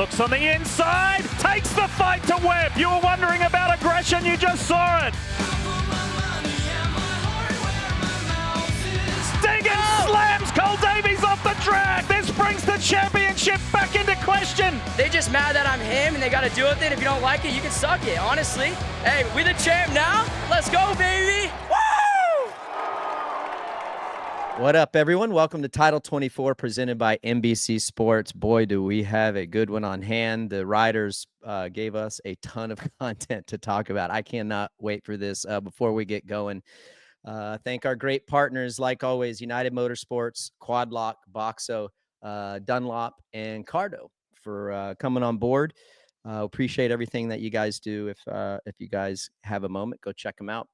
looks on the inside, takes the fight to Webb. You were wondering about aggression, you just saw it. Deegan slams Cole Davies off the track. This brings the championship back into question. They just mad that I'm him and they got to deal with it. If you don't like it, you can suck it, honestly. Hey, we the champ now. Let's go, baby. Woo! What up, everyone? Welcome to Title 24 presented by NBC Sports. Boy, do we have a good one on hand. The riders gave us a ton of content to talk about. I cannot wait for this. Before we get going, thank our great partners, like always, United Motorsports, Quad Lock, Boxo, Dunlop, and Cardo for coming on board. Appreciate everything that you guys do. If you guys have a moment, go check them out.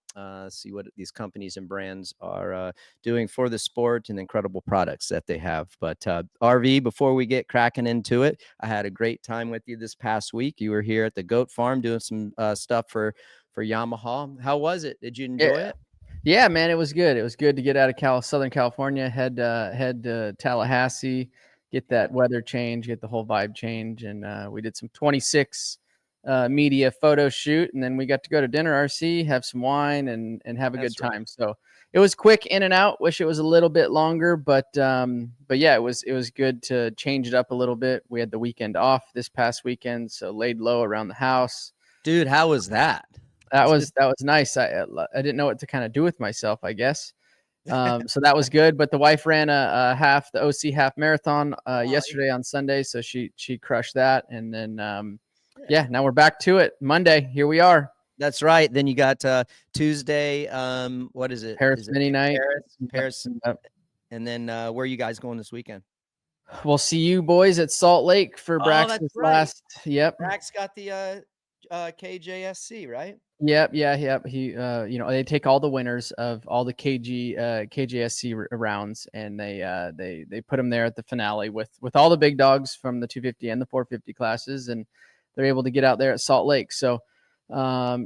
See what these companies and brands are doing for the sport and the incredible products that they have. But RV, before we get cracking into it, I had a great time with you this past week. You were here at the Goat Farm doing some stuff for Yamaha. How was it? Did you enjoy it? Yeah, man, it was good. It was good to get out of Southern California, head to Tallahassee, get that weather change, get the whole vibe change. And we did some 26 media photo shoot, and then we got to go to dinner, RC, have some wine and have a good time. Right. So it was quick in and out. Wish it was a little bit longer, but yeah, it was good to change it up a little bit. We had the weekend off this past weekend, so laid low around the house. Dude, how was that? That was nice. I didn't know what to kind of do with myself, I guess. So that was good. But the wife ran the OC half marathon yesterday on Sunday, so she crushed that. And then now we're back to it. Monday, here we are. That's right. Then you got Tuesday. What is it? Paris mini night. Paris. And then where are you guys going this weekend? We'll see you boys at Salt Lake for Braxton's last. Yep. Brax got the KJSC, right? Yep. He, they take all the winners of all the KJSC rounds, and they put them there at the finale with all the big dogs from the 250 and the 450 classes, and they're able to get out there at Salt Lake. So,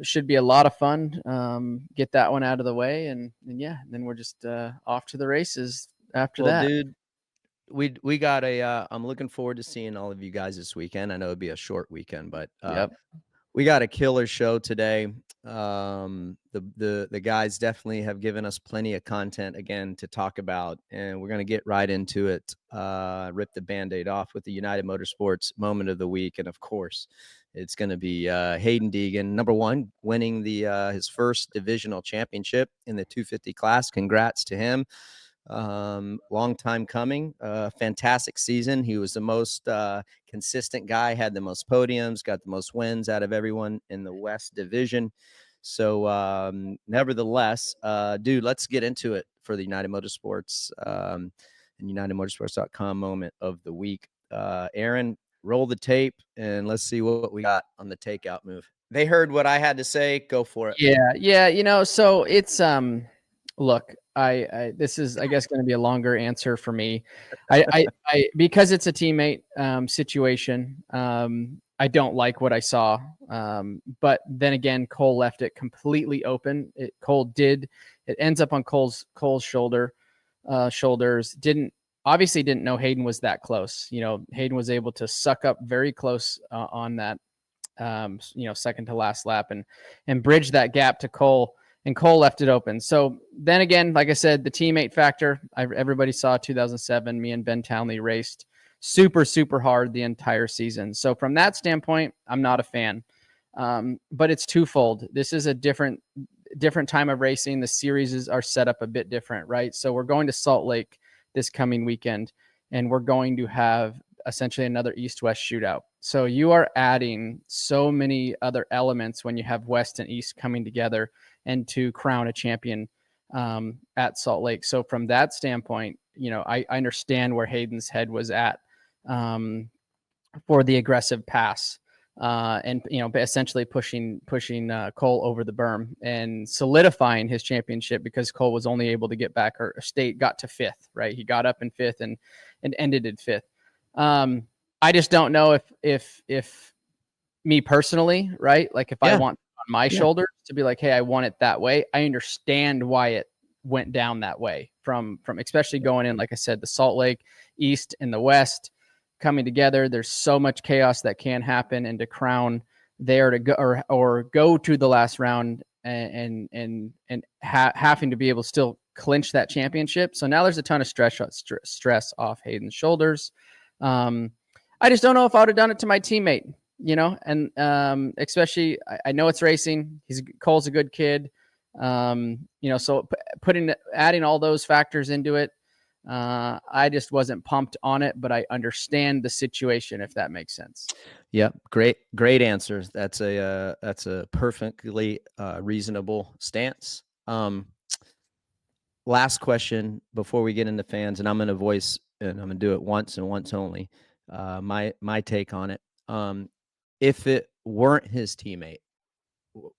should be a lot of fun. Get that one out of the way, and then we're just off to the races after that. Dude, we got I'm looking forward to seeing all of you guys this weekend. I know it'd be a short weekend, but we got a killer show today. The guys definitely have given us plenty of content again to talk about, and we're going to get right into it. Rip the Band-Aid off with the United Motorsports moment of the week. And of course, it's going to be Haiden Deegan, number one, winning his first divisional championship in the 250 class. Congrats to him. Long time coming. Fantastic season. He was the most consistent guy, had the most podiums, got the most wins out of everyone in the West Division. So nevertheless, dude, let's get into it for the United Motorsports and UnitedMotorsports.com moment of the week. Aaron, roll the tape and let's see what we got on the takeout move. They heard what I had to say. Go for it. Yeah. So it's look, this is, I guess, going to be a longer answer for me. I because it's a teammate situation. I don't like what I saw. But then again, Cole left it completely open. It ends up on Cole's shoulders. Obviously didn't know Haiden was that close. Haiden was able to suck up very close on that, second to last lap and bridge that gap to Cole. And Cole left it open. So then again, like I said, the teammate factor, everybody saw 2007, me and Ben Townley raced super, super hard the entire season. So from that standpoint, I'm not a fan. But it's twofold. This is a different time of racing. The series are set up a bit different, right? So we're going to Salt Lake this coming weekend, and we're going to have essentially another East-West shootout. So you are adding so many other elements when you have West and East coming together and to crown a champion at Salt Lake. So from that standpoint, I understand where Hayden's head was at for the aggressive pass and essentially pushing Cole over the berm and solidifying his championship, because Cole was only able to get back, or got to fifth, right? He got up in fifth and ended in fifth. I just don't know if me personally, right? Like if I want on my shoulders to be like, hey, I want it that way. I understand why it went down that way from especially going in, like I said, the Salt Lake East and the West, coming together. There's so much chaos that can happen, and to crown there to go or go to the last round and having to be able to still clinch that championship. So now there's a ton of stress off Hayden's shoulders. I just don't know if I would have done it to my teammate, and especially I know it's racing. Cole's a good kid. So adding all those factors into it, I just wasn't pumped on it, but I understand the situation, if that makes sense. Yep. Great answers. That's a perfectly reasonable stance. Last question before we get into fans, and I'm going to do it once and once only. My take on it. If it weren't his teammate,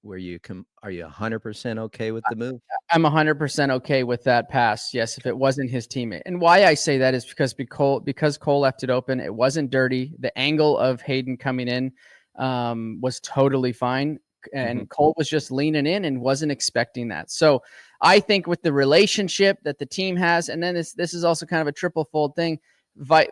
are you 100% okay with the move? I'm 100% okay with that pass. Yes, if it wasn't his teammate. And why I say that is because Cole left it open. It wasn't dirty. The angle of Haiden coming in was totally fine. And Cole was just leaning in and wasn't expecting that. So I think with the relationship that the team has, and then this is also kind of a triple fold thing,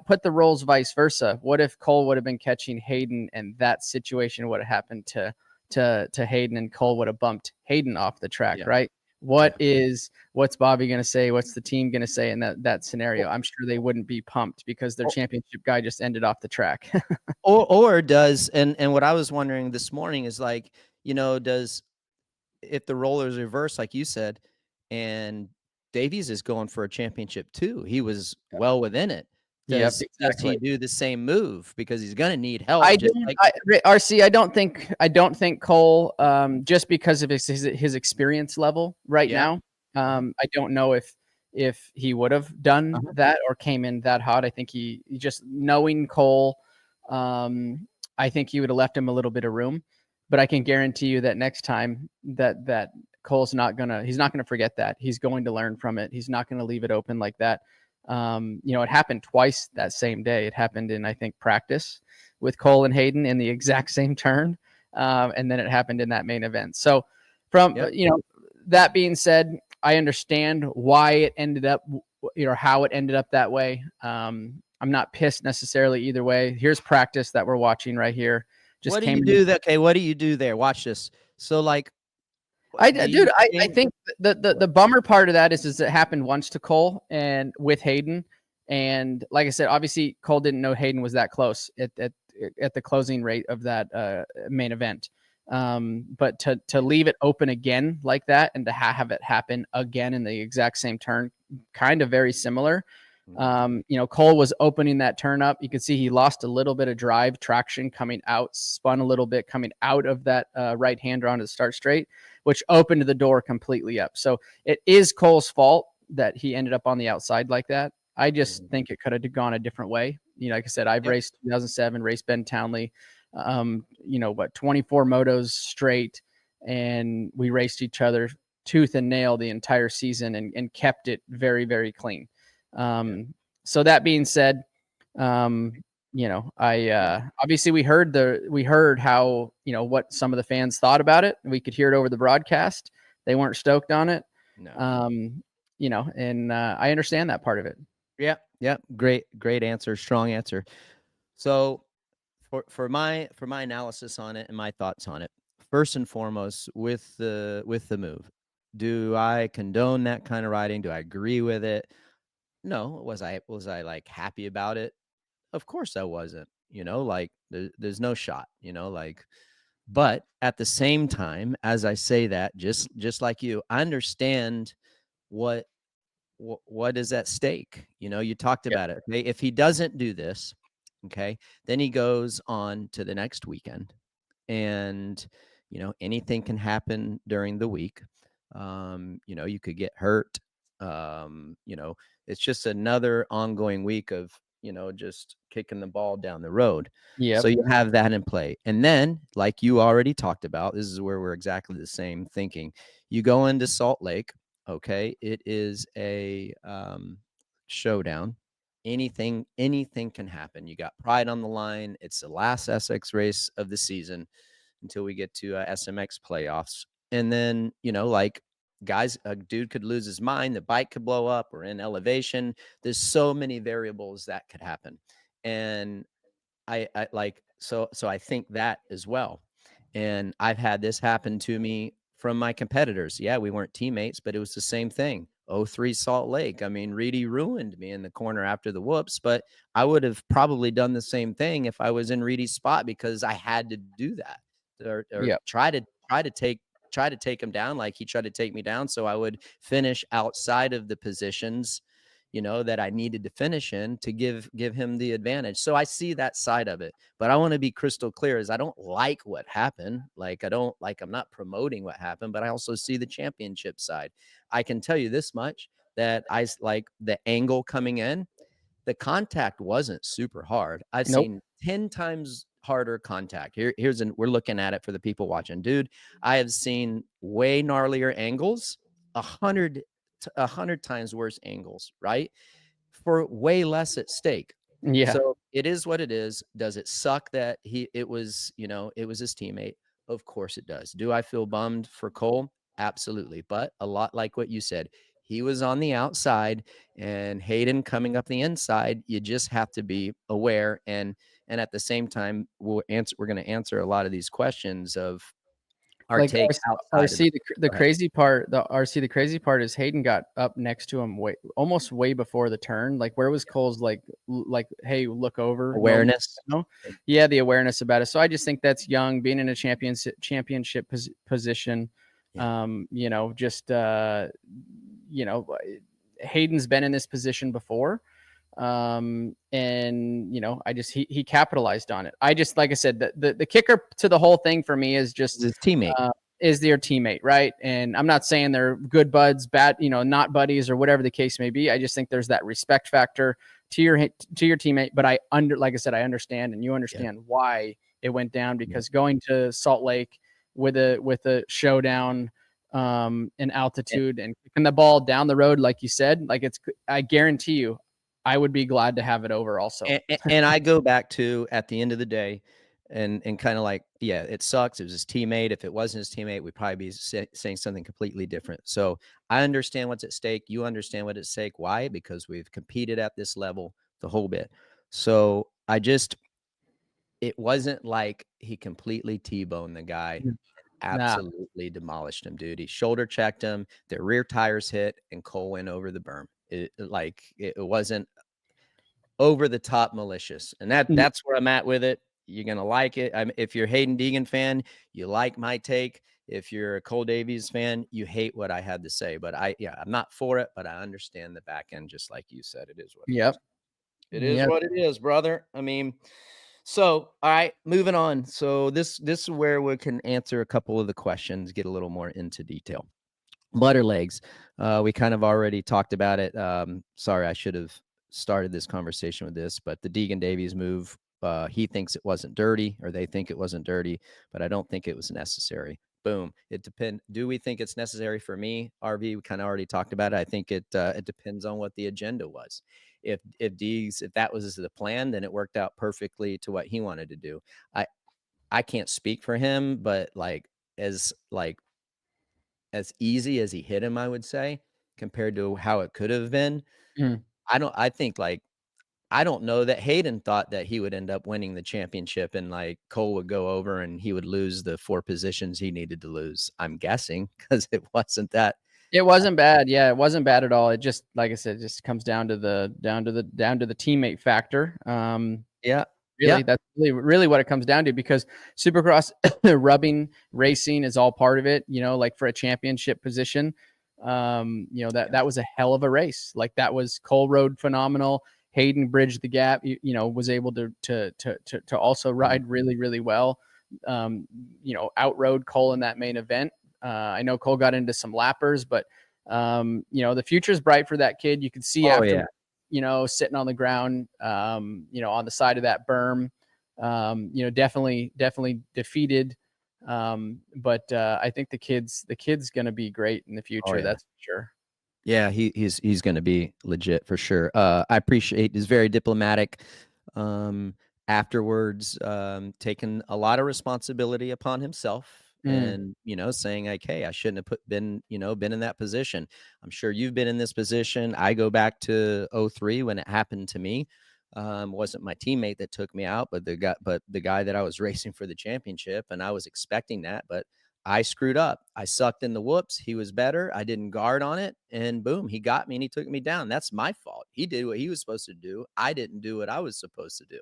put the roles vice versa. What if Cole would have been catching Haiden and that situation would have happened to Haiden, and Cole would have bumped Haiden off the track, right? What's Bobby going to say? What's the team going to say in that scenario? I'm sure they wouldn't be pumped because their championship guy just ended off the track. or does, and what I was wondering this morning is like, if the rollers reverse, like you said, and Davies is going for a championship too, he was well within it. Does he do the same move because he's going to need help? RC, I don't think Cole, just because of his experience level now, I don't know if he would have done that or came in that hot. I think he just knowing Cole, I think he would have left him a little bit of room. But I can guarantee you that next time that Cole's he's not gonna forget that. He's going to learn from it. He's not going to leave it open like that. It happened twice that same day. It happened in, I think, practice with Cole and Haiden in the exact same turn. And then it happened in that main event. So that being said, I understand why it ended up, how it ended up that way. I'm not pissed necessarily either way. Here's practice that we're watching right here. What do you do that? Okay. What do you do there? Watch this. So like, I think the bummer part of that is it happened once to Cole and with Haiden. And like I said, obviously Cole didn't know Haiden was that close at the closing rate of that main event. But to leave it open again like that and to have it happen again in the exact same turn, kind of very similar. Cole was opening that turn up. You could see he lost a little bit of drive traction coming out, spun a little bit coming out of that right-hander onto the start straight, which opened the door completely up. So it is Cole's fault that he ended up on the outside like that. I just think it could have gone a different way. Like I said, I've raced 2007, raced Ben Townley, 24 motos straight, and we raced each other tooth and nail the entire season and kept it very, very clean. So that being said, obviously we heard how, what some of the fans thought about it. We could hear it over the broadcast. They weren't stoked on it. No. And I understand that part of it. Yeah. Great answer. Strong answer. So for my analysis on it and my thoughts on it, first and foremost, with the move, do I condone that kind of riding? Do I agree with it? No. Was I like happy about it? Of course I wasn't, like there's no shot, but at the same time, as I say that, just like you, I understand what is at stake. You talked about it. Okay? If he doesn't do this, okay, then he goes on to the next weekend and, anything can happen during the week. You could get hurt. It's just another ongoing week of, just kicking the ball down the road. So you have that in play. And then, like you already talked about, this is where we're exactly the same thinking. You go into Salt Lake. Okay. It is a showdown. Anything can happen. You got pride on the line. It's the last SX race of the season until we get to SMX playoffs. And then, guys, a dude could lose his mind. The bike could blow up or in elevation. There's so many variables that could happen. And I like, so I think that as well. And I've had this happen to me from my competitors. Yeah, we weren't teammates, but it was the same thing. '03 Salt Lake. I mean, Reedy ruined me in the corner after the whoops, but I would have probably done the same thing if I was in Reedy's spot, because I had to do that, or Yeah. try to take him down like he tried to take me down. So I would finish outside of the positions, that I needed to finish in to give him the advantage. So I see that side of it, but I want to be crystal clear, is I don't like what happened. Like, I'm not promoting what happened, but I also see the championship side. I can tell you this much, that I like the angle coming in, the contact wasn't super hard. I've Nope. seen 10 times harder contact. We're looking at it for the people watching. Dude, I have seen way gnarlier angles, 100 times worse angles, right? For way less at stake. Yeah. So it is what it is. Does it suck that it was his teammate? Of course it does. Do I feel bummed for Cole? Absolutely. But a lot like what you said, he was on the outside and Haiden coming up the inside. You just have to be aware. And at the same time, we're going to answer a lot of these questions of our Like take outside. RC, the crazy part, the crazy part is Haiden got up next to him almost way before the turn. Like, where was Cole's like, hey, look over Awareness? Yeah, the awareness about it. So I just think that's young, being in a championship position. Yeah. Hayden's been in this position before. And he capitalized on it. Like I said, the kicker to the whole thing for me is just his teammate. Is their teammate, right? And I'm not saying they're good buds, bad, not buddies or whatever the case may be. I just think there's that respect factor to your teammate. But like I said, I understand, and you understand why it went down, because going to Salt Lake with a showdown in altitude and kicking the ball down the road, like you said, I guarantee you, I would be glad to have it over also. And I go back to, at the end of the day, and kind of like, yeah, it sucks. It was his teammate. If it wasn't his teammate, we'd probably be saying something completely different. So I understand what's at stake. You understand what's at stake. Why? Because we've competed at this level the whole bit. So it wasn't like he completely T-boned the guy. Absolutely demolished him, dude. He shoulder checked him. The rear tires hit, and Cole went over the berm. It wasn't over the top malicious, and that's where I'm at with it. You're gonna like it. If you're a Haiden Deegan fan, you like my take. If you're a Cole Davies fan, you hate what I had to say. But I'm not for it, but I understand the back end, just like you said. It is what it is. It is what it is, brother. I mean, so all right, moving on. So this is where we can answer a couple of the questions, get a little more into detail. Butter legs. We kind of already talked about it. Sorry, I should have started this conversation with this, but the Deegan Davies move, he thinks it wasn't dirty, or they think it wasn't dirty, but I don't think it was necessary. Boom. It depends. Do we think it's necessary? For me, RV, we kind of already talked about it. I think it depends on what the agenda was. If that was the plan, then it worked out perfectly to what he wanted to do. I can't speak for him, but as easy as he hit him, I would say, compared to how it could have been. I don't know that Haiden thought that he would end up winning the championship and Cole would go over and he would lose the 4 positions he needed to lose. I'm guessing, because it wasn't that. It wasn't bad. Yeah, it wasn't bad at all. It just, like I said, it just comes down to the teammate factor. That's really what it comes down to, because Supercross rubbing racing is all part of it. Like for a championship position, that was a hell of a race. Like, that was Cole rode phenomenal. Haiden bridged the gap. Was able to also ride really, really well. Outrode Cole in that main event. I know Cole got into some lappers, but the future's bright for that kid. You could see sitting on the ground, on the side of that berm, definitely defeated. But I think the kid's going to be great in the future. That's for sure. Yeah, he's going to be legit for sure. I appreciate he's very diplomatic. Afterwards, taking a lot of responsibility upon himself. And saying like, hey, I shouldn't have been in that position. I'm sure you've been in this position. I go back to '03 when it happened to me. Wasn't my teammate that took me out, but the guy that I was racing for the championship, and I was expecting that, but I screwed up. I sucked in the whoops. He was better. I didn't guard on it, and boom, he got me and he took me down. That's my fault. He did what he was supposed to do. I didn't do what I was supposed to do.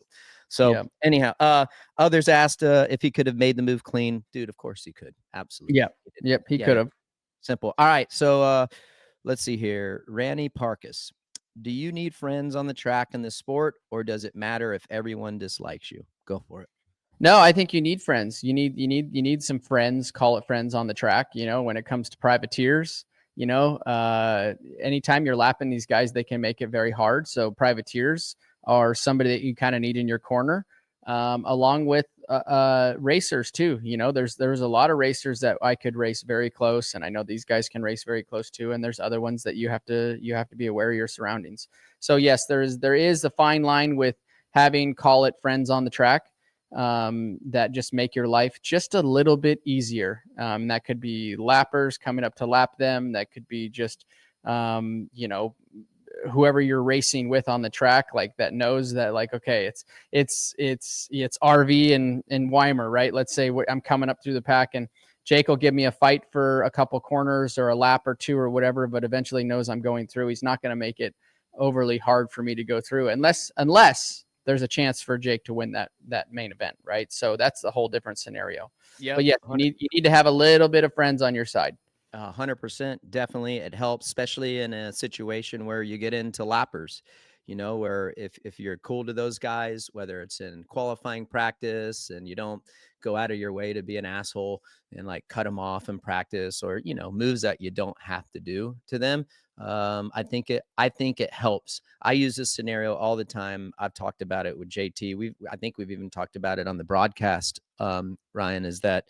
So Yeah. anyhow, others asked if he could have made the move clean. Dude, of course he could. Absolutely. Yeah. Yep. He Yeah, could have. simple. All right. So let's see here. Randy Parkus. Do you need friends on the track in this sport, or does it matter if everyone dislikes you? Go for it. No, I think you need friends. You need some friends, call it friends on the track, you know, when it comes to privateers, you know, anytime you're lapping these guys, they can make it very hard. So privateers are somebody that you kind of need in your corner, along with racers too. You know, there's a lot of racers that I could race very close, and I know these guys can race very close too. And there's other ones that you have to be aware of your surroundings. So yes, there is a fine line with having, call it friends on the track, that just make your life just a little bit easier. That could be lappers coming up to lap them. That could be just, you know, whoever you're racing with on the track, like that knows that, like, okay, it's RV and Weimer, right? Let's say I'm coming up through the pack and Jake will give me a fight for a couple corners or a lap or two or whatever, but eventually knows I'm going through. He's not going to make it overly hard for me to go through unless there's a chance for Jake to win that main event, right? So that's a whole different scenario. Yeah. But yeah, you need to have a little bit of friends on your side. 100%, definitely. It helps, especially in a situation where you get into lappers, you know, where if you're cool to those guys, whether it's in qualifying practice and you don't go out of your way to be an asshole and like cut them off in practice, or, you know, moves that you don't have to do to them. I think it helps. I use this scenario all the time. I've talked about it with JT. I think we've even talked about it on the broadcast. Ryan, is that,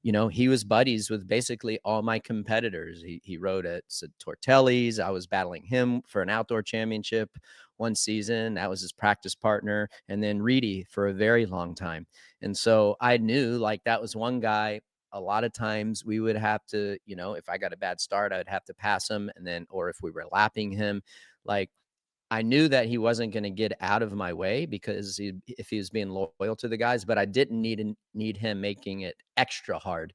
you know, he was buddies with basically all my competitors. He rode at Tortelli's. I was battling him for an outdoor championship one season. That was his practice partner. And then Reedy for a very long time. And so I knew, like, that was one guy. A lot of times we would have to, you know, if I got a bad start, I would have to pass him. And then, or if we were lapping him, like, I knew that he wasn't going to get out of my way because if he was being loyal to the guys, but I didn't need him making it extra hard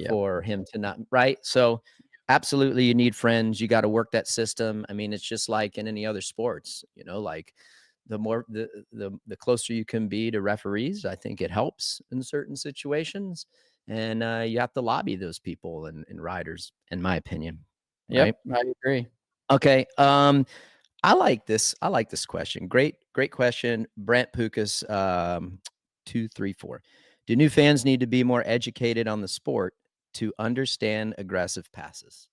for him to not, right? So absolutely, you need friends. You got to work that system. I mean, it's just like in any other sports, you know, like the more, the closer you can be to referees, I think it helps in certain situations. And you have to lobby those people and riders, in my opinion. Yep, right? I agree. Okay. I like this question. Great question. Brent Pukas, 234. Do new fans need to be more educated on the sport to understand aggressive passes?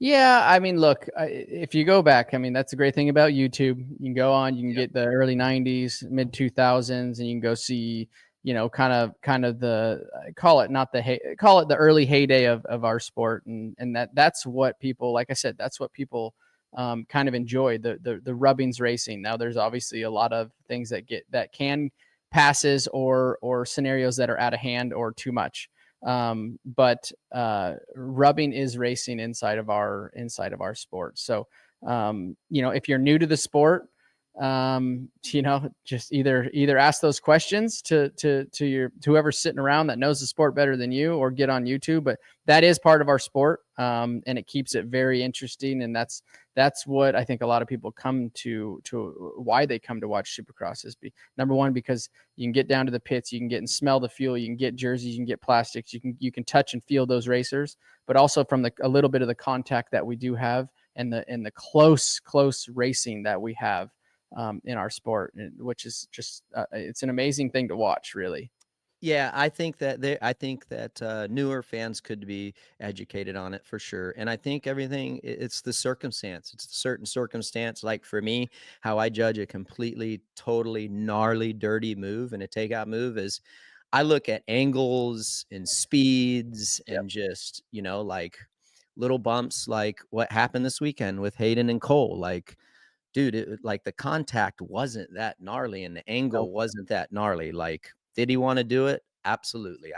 Yeah, I mean, look, if you go back, I mean, that's a great thing about YouTube. You can go on, you can get the early 90s, mid 2000s, and you can go see, you know, kind of the call it the early heyday of our sport, and that's what people, like I said, that's what people kind of enjoy, the rubbings racing. Now there's obviously a lot of things that can passes or scenarios that are out of hand or too much. But rubbing is racing inside of our sport. So, you know, if you're new to the sport, you know, just either ask those questions to whoever's sitting around that knows the sport better than you, or get on YouTube. But that is part of our sport. And it keeps it very interesting. And that's what I think a lot of people come to why they come to watch Supercross is number one, because you can get down to the pits, you can get and smell the fuel, you can get jerseys, you can get plastics, you can touch and feel those racers, but also from a little bit of the contact that we do have and the close racing that we have in our sport, which is just it's an amazing thing to watch, really. Yeah, I think that newer fans could be educated on it for sure. And I think it's the circumstance. It's a certain circumstance. Like for me, how I judge a completely, totally gnarly, dirty move and a takeout move is I look at angles and speeds and just, you know, like little bumps, like what happened this weekend with Haiden and Cole. Like, dude, like the contact wasn't that gnarly and the angle wasn't that gnarly. Like, did he want to do it? Absolutely.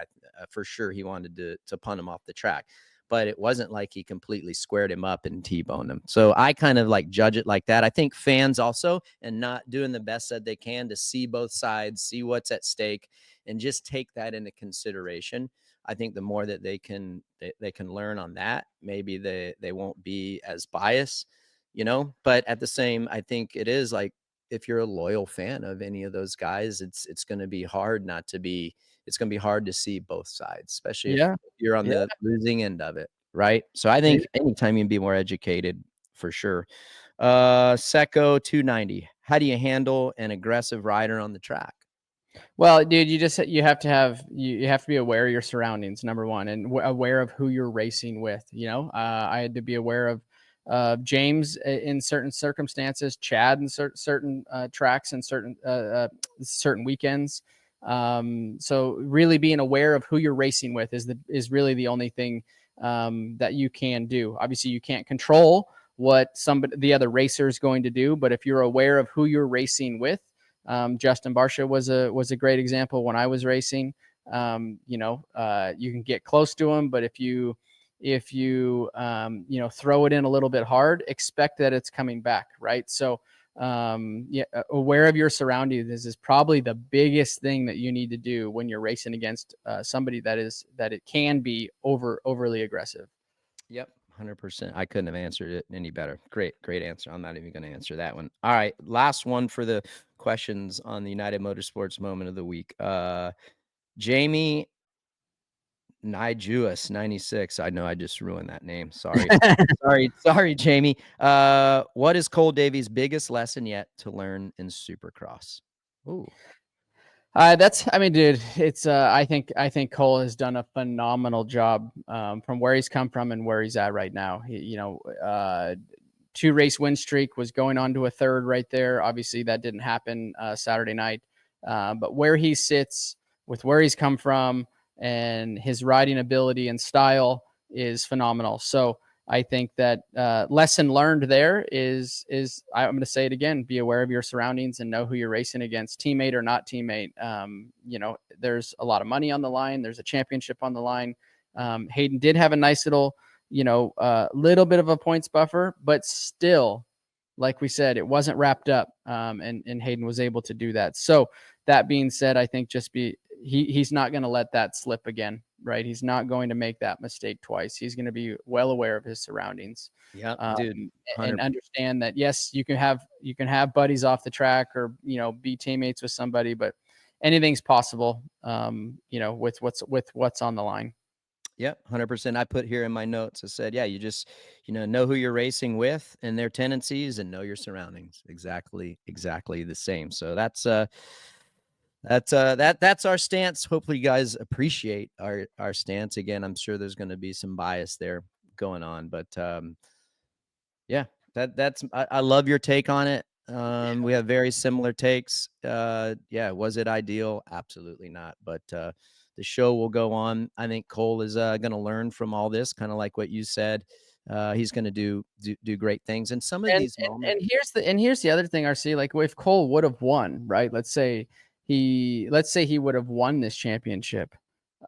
For sure he wanted to punt him off the track. but it wasn't like he completely squared him up and T-boned him. So I kind of like judge it like that. I think fans also, and not doing the best that they can to see both sides, see what's at stake, and just take that into consideration. I think the more that they can learn on that, maybe they won't be as biased, but at the same, I think it is like, if you're a loyal fan of any of those guys, it's going to be hard it's going to be hard to see both sides, especially if you're on the losing end of it. Right. So I think anytime you can be more educated, for sure. Secco 290. How do you handle an aggressive rider on the track? Well, dude, you have to be aware of your surroundings, number one, and aware of who you're racing with. I had to be aware of James in certain circumstances, Chad in certain tracks and certain weekends. So really being aware of who you're racing with is really the only thing that you can do. Obviously, you can't control what the other racer is going to do, but if you're aware of who you're racing with, Justin Barcia was a great example when I was racing. You can get close to him, but if you throw it in a little bit hard, expect that it's coming back. Right. So, aware of your surroundings is probably the biggest thing that you need to do when you're racing against somebody that it can be overly aggressive. Yep. 100%. I couldn't have answered it any better. Great answer. I'm not even going to answer that one. All right. Last one for the questions on the United Motorsports moment of the week. Jamie Nijuas 96. I know I just ruined that name. Sorry. sorry, Jamie. What is Cole Davies' biggest lesson yet to learn in Supercross? Ooh. Dude, it's I think Cole has done a phenomenal job from where he's come from and where he's at right now. 2 race win streak, was going on to a 3rd right there. Obviously that didn't happen Saturday night. But where he sits with where he's come from and his riding ability and style is phenomenal. So I think that lesson learned there is I'm going to say it again, be aware of your surroundings and know who you're racing against, teammate or not teammate. There's a lot of money on the line. There's a championship on the line. Haiden did have a nice little bit of a points buffer, but still, like we said, it wasn't wrapped up. And Haiden was able to do that. So that being said, I think he's not going to let that slip again. Right. He's not going to make that mistake twice. He's going to be well aware of his surroundings. Yeah, dude. And understand that, yes, you can have buddies off the track or, be teammates with somebody, but anything's possible, with what's on the line. Yep. 100%. I put here in my notes, I said, yeah, you just, know who you're racing with and their tendencies and know your surroundings. Exactly the same. So that's our stance. Hopefully you guys appreciate our stance. Again, I'm sure there's going to be some bias there going on, but I love your take on it. We have very similar takes. Was it ideal? Absolutely not. But the show will go on. I think Cole is going to learn from all this, kind of like what you said. He's going to do great things. And some of these moments. And here's the other thing, RC. Like, if Cole would have won, right? Let's say he would have won this championship.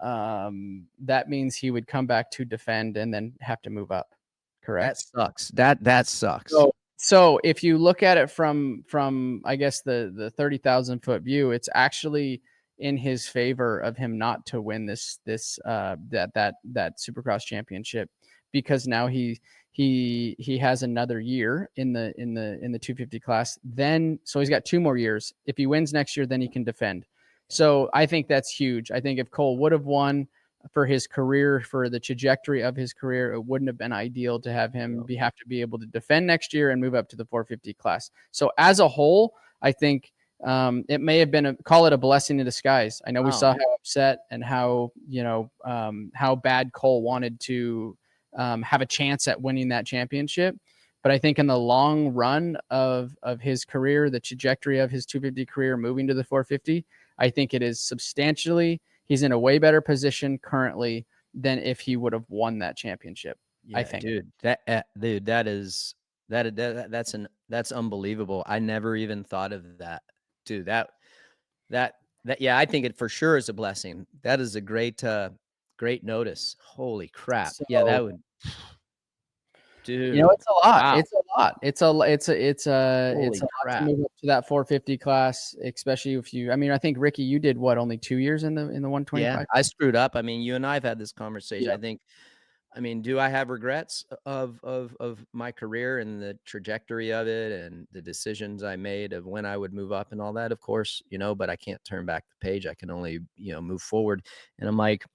That means he would come back to defend and then have to move up. Correct. That sucks. So if you look at it from I guess the 30,000 foot view, it's actually in his favor of him not to win that Supercross championship, because now he has another year in the 250 class. Then, so he's got 2 more years. If he wins next year, then he can defend. So I think that's huge. I think if Cole would have won for his career, for the trajectory of his career, it wouldn't have been ideal to have him have to be able to defend next year and move up to the 450 class. So as a whole, I think it may have been call it a blessing in disguise. I know we saw how upset and how bad Cole wanted to have a chance at winning that championship. But I think in the long run of his career, the trajectory of his 250 career moving to the 450, I think it is substantially, he's in a way better position currently than if he would have won that championship. Yeah, I think, that's unbelievable. I never even thought of that. Dude, I think it for sure is a blessing. That is a great great notice. Holy crap. So, Yeah, that would, dude. you know, it's a lot. Wow. It's a lot. It's a Holy lot crap. to move up to that 450 class, especially if you. I mean, I think Ricky, you did what, only 2 years in the 125? Yeah, I screwed up. I mean, you and I have had this conversation. Yeah. I mean, do I have regrets of my career and the trajectory of it and the decisions I made of when I would move up and all that? Of course, but I can't turn back the page. I can only, move forward. And I'm like,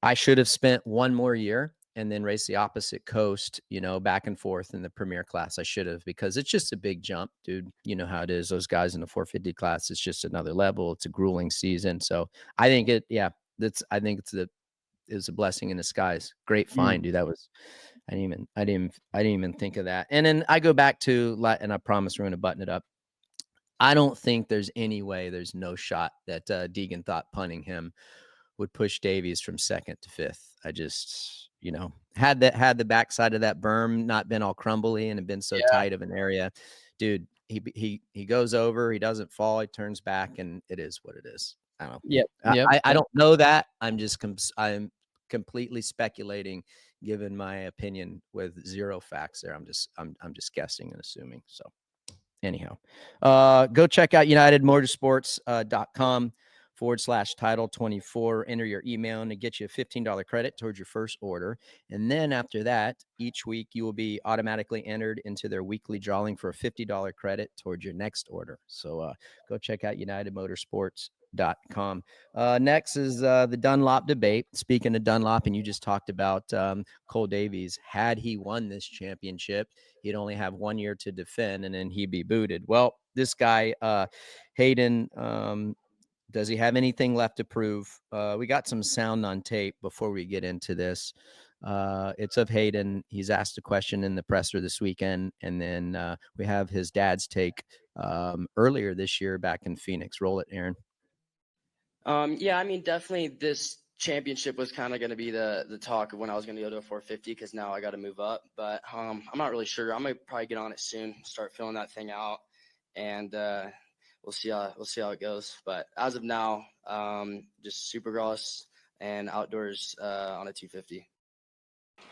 I should have spent one more year and then race the opposite coast, back and forth in the premier class. I should have, because it's just a big jump, dude. You know how it is. Those guys in the 450 class, it's just another level. It's a grueling season. So I think it was a blessing in disguise. Great find, dude. That was, I didn't even think of that. And then I go back to, and I promise we're going to button it up. I don't think there's no shot that Deegan thought punting him would push Davies from second to fifth. I just, had the backside of that berm not been all crumbly and had been so tight of an area, dude, he goes over, he doesn't fall, he turns back, and it is what it is. I don't know. Yep. I don't know that. I'm completely speculating, given my opinion with zero facts there. I'm just guessing and assuming. So anyhow, go check out UnitedMotorsports.com/title24. Enter your email and it gets you a $15 credit towards your first order. And then after that, each week you will be automatically entered into their weekly drawing for a $50 credit towards your next order. So go check out UnitedMotorsports.com. Next is the Dunlop debate. Speaking of Dunlop, and you just talked about Cole Davies, had he won this championship, he'd only have 1 year to defend and then he'd be booted. Well, this guy, Haiden, does he have anything left to prove? We got some sound on tape before we get into this. It's of Haiden. He's asked a question in the presser this weekend, and then we have his dad's take earlier this year back in Phoenix. Roll it, Aaron. Yeah, I mean, definitely this championship was kind of going to be the talk of when I was going to go to a 450, because now I got to move up. But I'm not really sure. I'm going to probably get on it soon, start filling that thing out, and we'll see how it goes. But as of now, just Supercross and outdoors on a 250.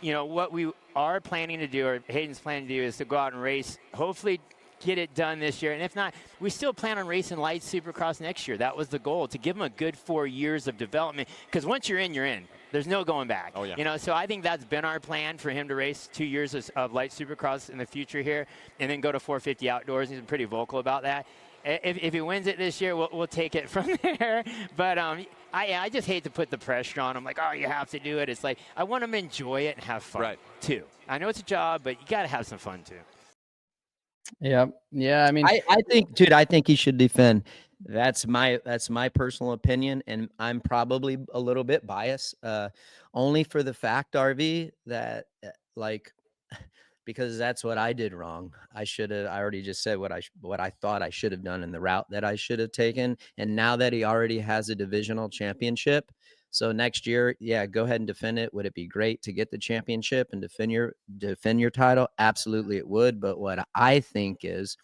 What we are planning to do, or Hayden's planning to do, is to go out and race, hopefully get it done this year. And if not, we still plan on racing light Supercross next year. That was the goal, to give them a good 4 years of development, because once you're in, you're in. There's no going back. Oh, yeah. So I think that's been our plan, for him to race 2 years of light Supercross in the future here, and then go to 450 outdoors. He's been pretty vocal about that. If he wins it this year, we'll take it from there. But I just hate to put the pressure on him, like, oh, you have to do it. It's like, I want him to enjoy it and have fun, too. I know it's a job, but you got to have some fun, too. Yeah. I mean, I think he should defend. That's my personal opinion, and I'm probably a little bit biased, only for the fact, RV, that because that's what I did wrong. I already just said what I thought I should have done in the route that I should have taken. And now that he already has a divisional championship, so next year, yeah, go ahead and defend it. Would it be great to get the championship and defend your title? Absolutely, it would. But what I think is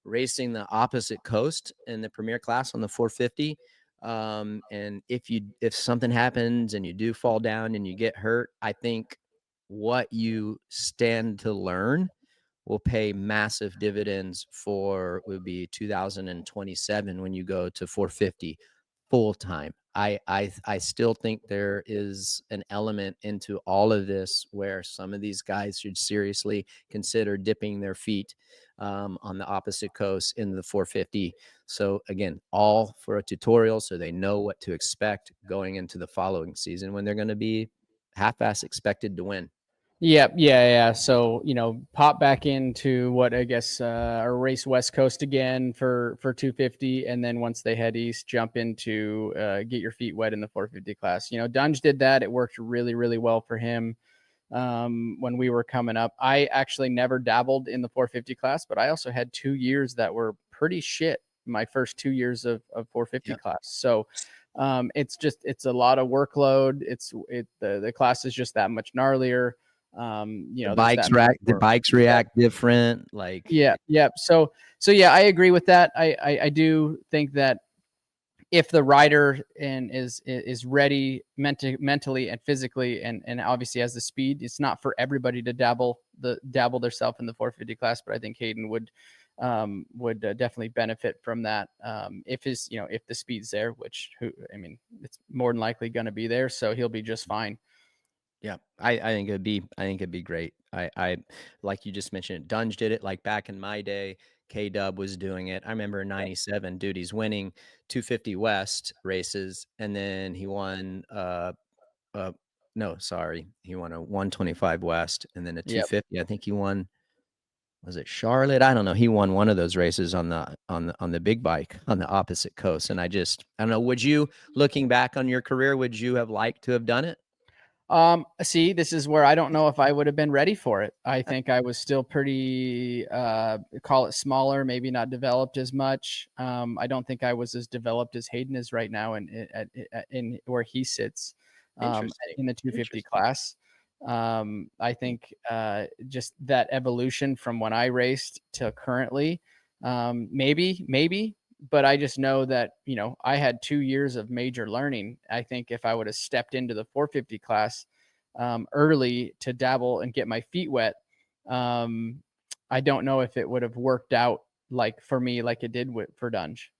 racing the opposite coast in the premier class on the 450. And if something happens and you do fall down and you get hurt, I think what you stand to learn will pay massive dividends would be 2027 when you go to 450 full time. I still think there is an element into all of this where some of these guys should seriously consider dipping their feet on the opposite coast in the 450. So again, all for a tutorial, so they know what to expect going into the following season when they're going to be half-ass expected to win. Yeah. So, pop back into what I guess or race West Coast again for 250, and then once they head east, jump into get your feet wet in the 450 class. Dunge did that. It worked really, really well for him when we were coming up. I actually never dabbled in the 450 class, but I also had 2 years that were pretty shit. My first 2 years of 450 class. So it's a lot of workload. The class is just that much gnarlier. The bikes react different. So yeah, I agree with that. I do think that if the rider is ready mentally and physically, and obviously has the speed. It's not for everybody to dabble themselves in the 450 class, but I think Haiden would definitely benefit from that if if the speed's there, which it's more than likely going to be there, so he'll be just fine. Yeah, I think it'd be great. I like you just mentioned, Dunge did it like back in my day. K-Dub was doing it. I remember in '97, dude, he's winning 250 West races, and then he won no, sorry, he won a 125 West, and then a 250. I think he won. Was it Charlotte? I don't know. He won one of those races on the big bike on the opposite coast. And I don't know. Would you, looking back on your career, would you have liked to have done it? See, this is where I don't know if I would have been ready for it. I think I was still pretty, call it smaller, maybe not developed as much. I don't think I was as developed as Haiden is right now in where he sits, in the 250 class. I think, just that evolution from when I raced to currently, maybe, but I just know that, I had 2 years of major learning. I think if I would have stepped into the 450 class early to dabble and get my feet wet, I don't know if it would have worked out like for me, like it did for Dunge.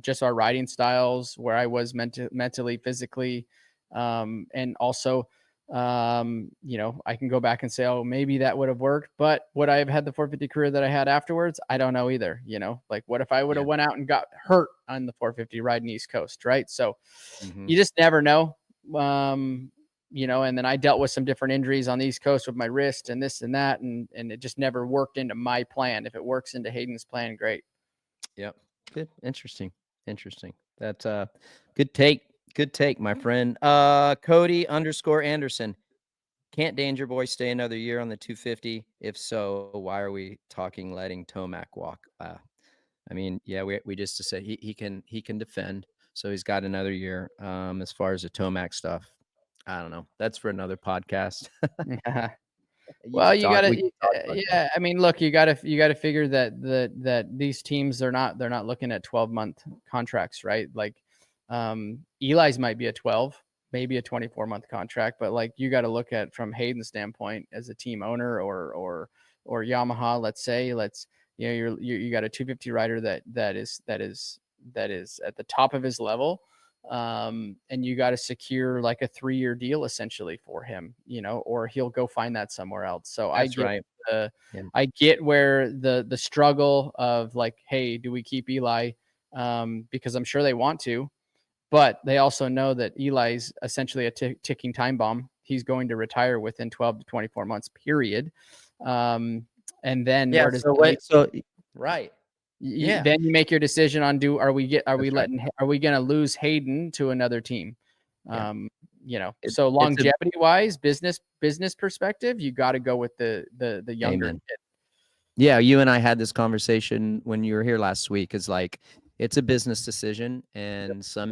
Just our riding styles, where I was mentally, physically, and also, I can go back and say, oh, maybe that would have worked, but would I have had the 450 career that I had afterwards? I don't know either. Like what if I would have went out and got hurt on the 450 riding East Coast, right? So you just never know. And then I dealt with some different injuries on the East Coast with my wrist and this and that, and it just never worked into my plan. If it works into Hayden's plan, great. Yep. Good. Interesting. That's good take, my friend. Cody _Anderson. Can't Danger Boy stay another year on the 250? If so, why are we talking letting Tomac walk? We just said he can defend, so he's got another year. As far as the Tomac stuff, I don't know. That's for another podcast. Well, you gotta, look, you gotta figure that these teams, they're not looking at 12-month contracts, right? Like, Eli's might be a 12, maybe a 24-month contract, but like you got to look at from Hayden's standpoint as a team owner or Yamaha. Let's say, you got a 250 rider that is at the top of his level. And you got to secure like a 3-year deal essentially for him, or he'll go find that somewhere else. So I get where the struggle of like, hey, do we keep Eli? Because I'm sure they want to, but they also know that Eli's essentially a ticking time bomb. He's going to retire within 12 to 24 months, period. And then right. Then you make your decision on are we going to lose Haiden to another team? So longevity wise, business perspective, you got to go with the younger kid. Yeah. You and I had this conversation when you were here last week. Is like, it's a business decision, and some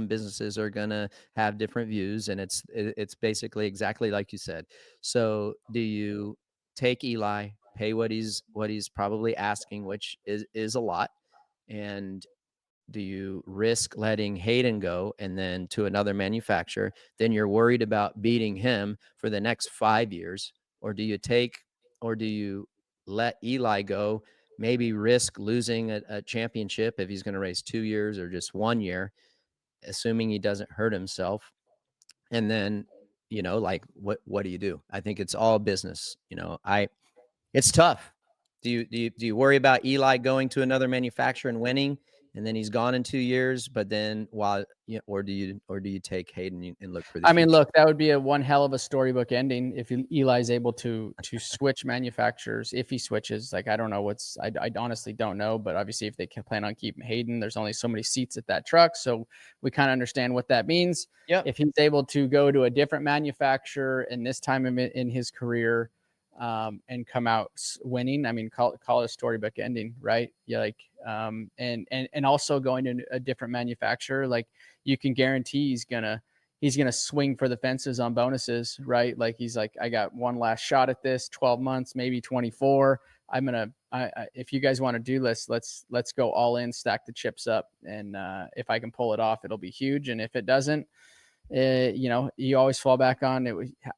businesses are going to have different views, and it's basically exactly like you said. So do you take Eli, pay what he's probably asking, which is a lot, and do you risk letting Haiden go and then to another manufacturer? Then you're worried about beating him for the next 5 years, or do you let Eli go? Maybe risk losing a championship if he's going to race 2 years or just 1 year, assuming he doesn't hurt himself. And then, like what do you do? I think it's all business. It's tough. Do you worry about Eli going to another manufacturer and winning, and then he's gone in 2 years, but then or do you take Haiden and look for the future? Look, that would be one hell of a storybook ending if Eli's able to switch manufacturers. If he switches, like, I don't know I honestly don't know, but obviously if they can plan on keeping Haiden, there's only so many seats at that truck, so we kind of understand what that means. Yep. If he's able to go to a different manufacturer in this time in his career, and come out winning, call it a storybook ending, right? Yeah, like, and also going to a different manufacturer, like, you can guarantee he's gonna swing for the fences on bonuses, right? Like, he's like, I got one last shot at this, 12 months, maybe 24. if you guys want to do this, let's go all in, stack the chips up. And if I can pull it off, it'll be huge. And if it doesn't, you always fall back on it.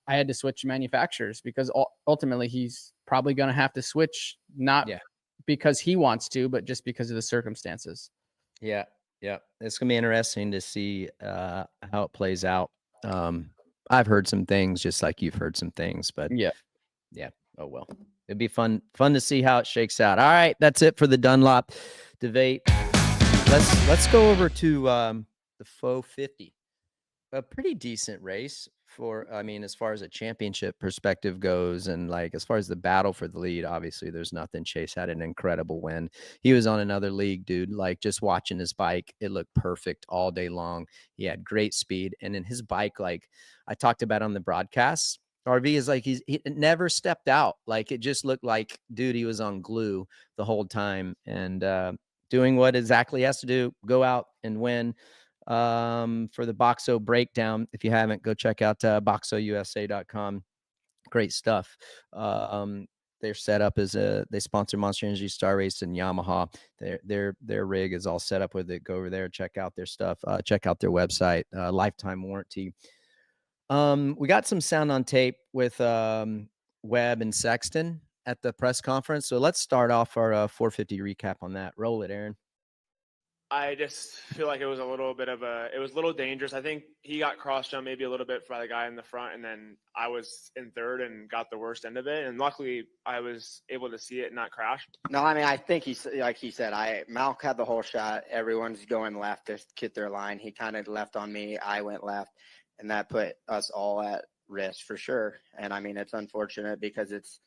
I had to switch manufacturers because ultimately he's probably going to have to switch, not because he wants to, but just because of the circumstances. Yeah. It's going to be interesting to see how it plays out. I've heard some things just like you've heard some things, but yeah. Oh, well, it'd be fun to see how it shakes out. All right. That's it for the Dunlop debate. Let's go over to the faux 50. A pretty decent race as far as a championship perspective goes, and like as far as the battle for the lead, obviously there's nothing. Chase had an incredible win. He was on another league, dude. Like just watching his bike, it looked perfect all day long. He had great speed, and then his bike, like I talked about on the broadcast, RV is like he never stepped out. Like it just looked like, dude, he was on glue the whole time and doing what exactly he has to do, go out and win. For the Boxo breakdown, if you haven't, go check out boxousa.com. Great stuff. Their setup is they sponsor Monster Energy, Star Race, and Yamaha. Their rig is all set up with it. Go over there, check out their stuff, check out their website, lifetime warranty. We got some sound on tape with Webb and Sexton at the press conference. So let's start off our 450 recap on that. Roll it, Aaron. I just feel like it was a little dangerous. I think he got cross jumped maybe a little bit by the guy in the front, and then I was in third and got the worst end of it. And luckily I was able to see it and not crash. No, I mean, I think like he said, Malk had the whole shot. Everyone's going left to get their line. He kind of left on me. I went left, and that put us all at risk for sure. And I mean, it's unfortunate because it's,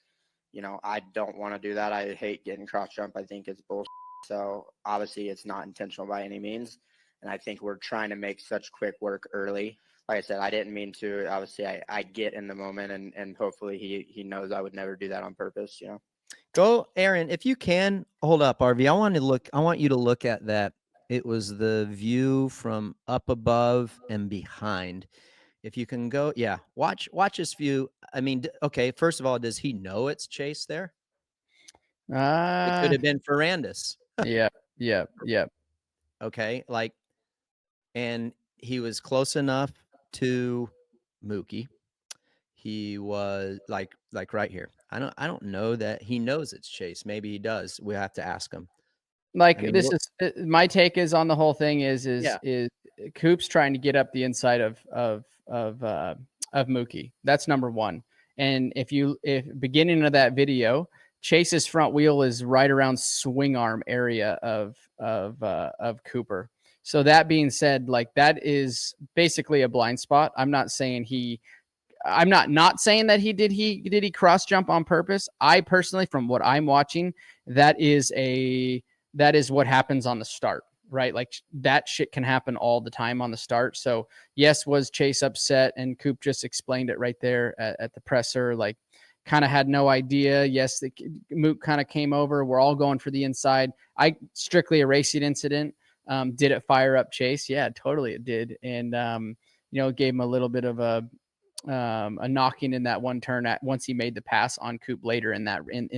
I don't want to do that. I hate getting cross jump. I think it's bullshit. So obviously it's not intentional by any means. And I think we're trying to make such quick work early. Like I said, I didn't mean to. Obviously I get in the moment, and hopefully he knows I would never do that on purpose, Go, Aaron, if you can. Hold up, RV. I want you to look at that. It was the view from up above and behind. If you can go, watch this view. I mean, okay, first of all, does he know it's Chase there? It could have been Ferrandis. Yeah. Okay, and he was close enough to Mookie. He was like right here. I don't know that he knows it's Chase. Maybe he does. We have to ask him. Like, I mean, this is my take is on the whole thing is Coop's trying to get up the inside of Mookie. That's number one. And if beginning of that video, Chase's front wheel is right around swing arm area of Cooper. So that being said, like that is basically a blind spot. I'm not saying not saying that he did cross jump on purpose. I personally, from what I'm watching, that is what happens on the start, right? Like that shit can happen all the time on the start. So yes, was Chase upset? And Coop just explained it right there at the presser, like, kind of had no idea. Yes, the Mook kind of came over. We're all going for the inside. Strictly a racing incident. Did it fire up Chase? Yeah, totally it did. And, gave him a little bit of a knocking in that one turn once he made the pass on Coop later in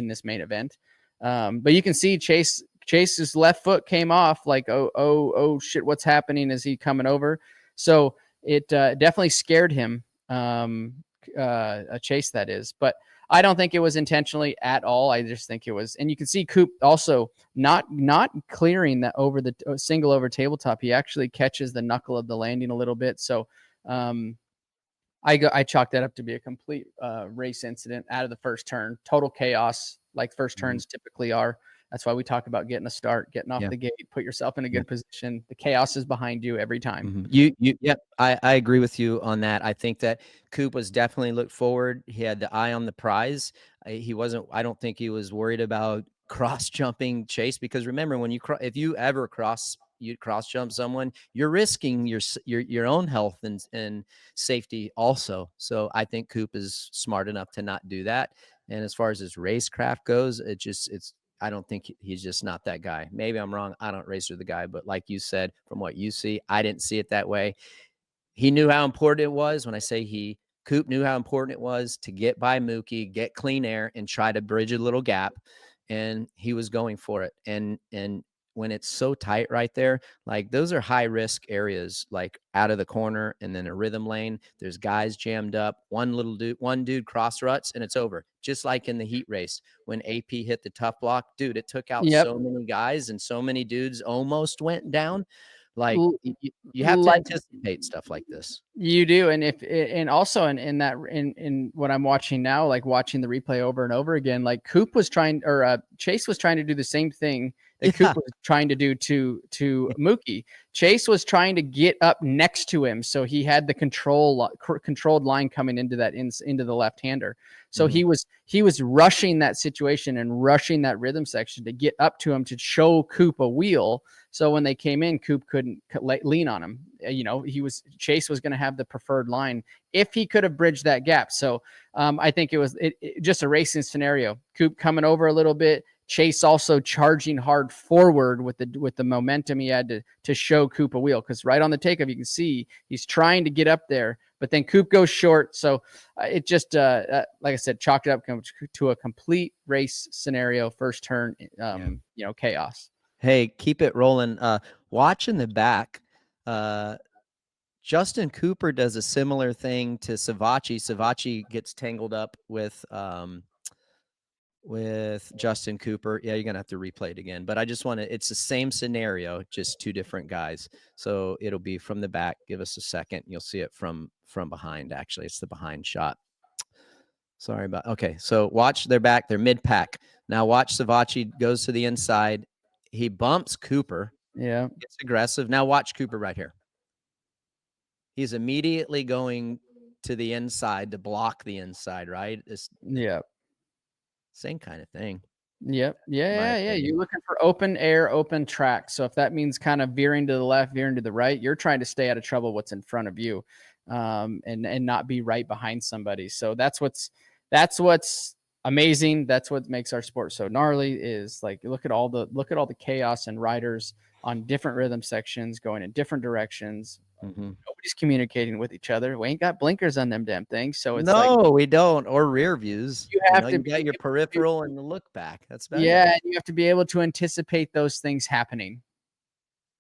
this main event. But you can see Chase's left foot came off like, oh shit, what's happening? Is he coming over? So it definitely scared him. Chase, that is. But I don't think it was intentionally at all. I just think it was, and you can see Coop also not clearing that over the single over tabletop. He actually catches the knuckle of the landing a little bit. So I chalked that up to be a complete race incident out of the first turn. Total chaos, like first turns typically are. That's why we talk about getting a start, getting off the gate, put yourself in a good position. The chaos is behind you every time. I agree with you on that. I think that Coop was definitely looked forward. He had the eye on the prize. I don't think he was worried about cross jumping Chase, because remember, when if you ever cross jump someone, you're risking your own health and safety also. So I think Coop is smart enough to not do that. And as far as his racecraft goes, I don't think he's just not that guy. Maybe I'm wrong. I don't race with the guy, but like you said, from what you see, I didn't see it that way. He knew how important it was. When I say Coop knew how important it was to get by Mookie, get clean air, and try to bridge a little gap. and he was going for it. And when it's so tight right there, like those are high risk areas, like out of the corner and then a rhythm lane. There's guys jammed up. One dude cross ruts and it's over. Just like in the heat race when AP hit the tough block, dude, it took out Yep. so many guys and so many dudes almost went down. Like L- you have to like- anticipate stuff like this. You do, and also in what I'm watching now, like watching the replay over and over again, like Chase was trying to do the same thing that Coop was trying to do to Mookie. Chase was trying to get up next to him, so he had the controlled line coming into the left-hander. So he was rushing that situation and rushing that rhythm section to get up to him to show Coop a wheel. So when they came in, Coop couldn't lean on him. Chase was going to have the preferred line if he could have bridged that gap. So I think it was just a racing scenario. Coop coming over a little bit. Chase also charging hard forward with the momentum he had to show Coop a wheel, because right on the takeoff you can see he's trying to get up there, but then Coop goes short. So it just like I said, chalked it up to a complete race scenario. First turn, chaos. Hey, keep it rolling. Watch in the back. Justin Cooper does a similar thing to Savachi. Savachi gets tangled up with Justin Cooper. Yeah, you're gonna have to replay it again, but I just want to, it's the same scenario, just two different guys. So it'll be from the back. Give us a second. You'll see it from behind. Actually, it's the behind shot. Sorry about, okay. So watch their back, they're mid pack. Now watch Savachi goes to the inside. He bumps Cooper. Yeah. Gets aggressive. Now watch Cooper right here. He's immediately going to the inside to block the inside, right? Yeah. Same kind of thing. Yep. Yeah. You're looking for open air, open track. So if that means kind of veering to the left, veering to the right, you're trying to stay out of trouble what's in front of you, and not be right behind somebody. So that's what's amazing. That's what makes our sport so gnarly, is like, look at all the chaos and riders on different rhythm sections going in different directions. Mm-hmm. Nobody's communicating with each other. We ain't got blinkers on them damn things. So it's we don't, or rear views. You got your peripheral and the look back. That's better. Yeah, and you have to be able to anticipate those things happening.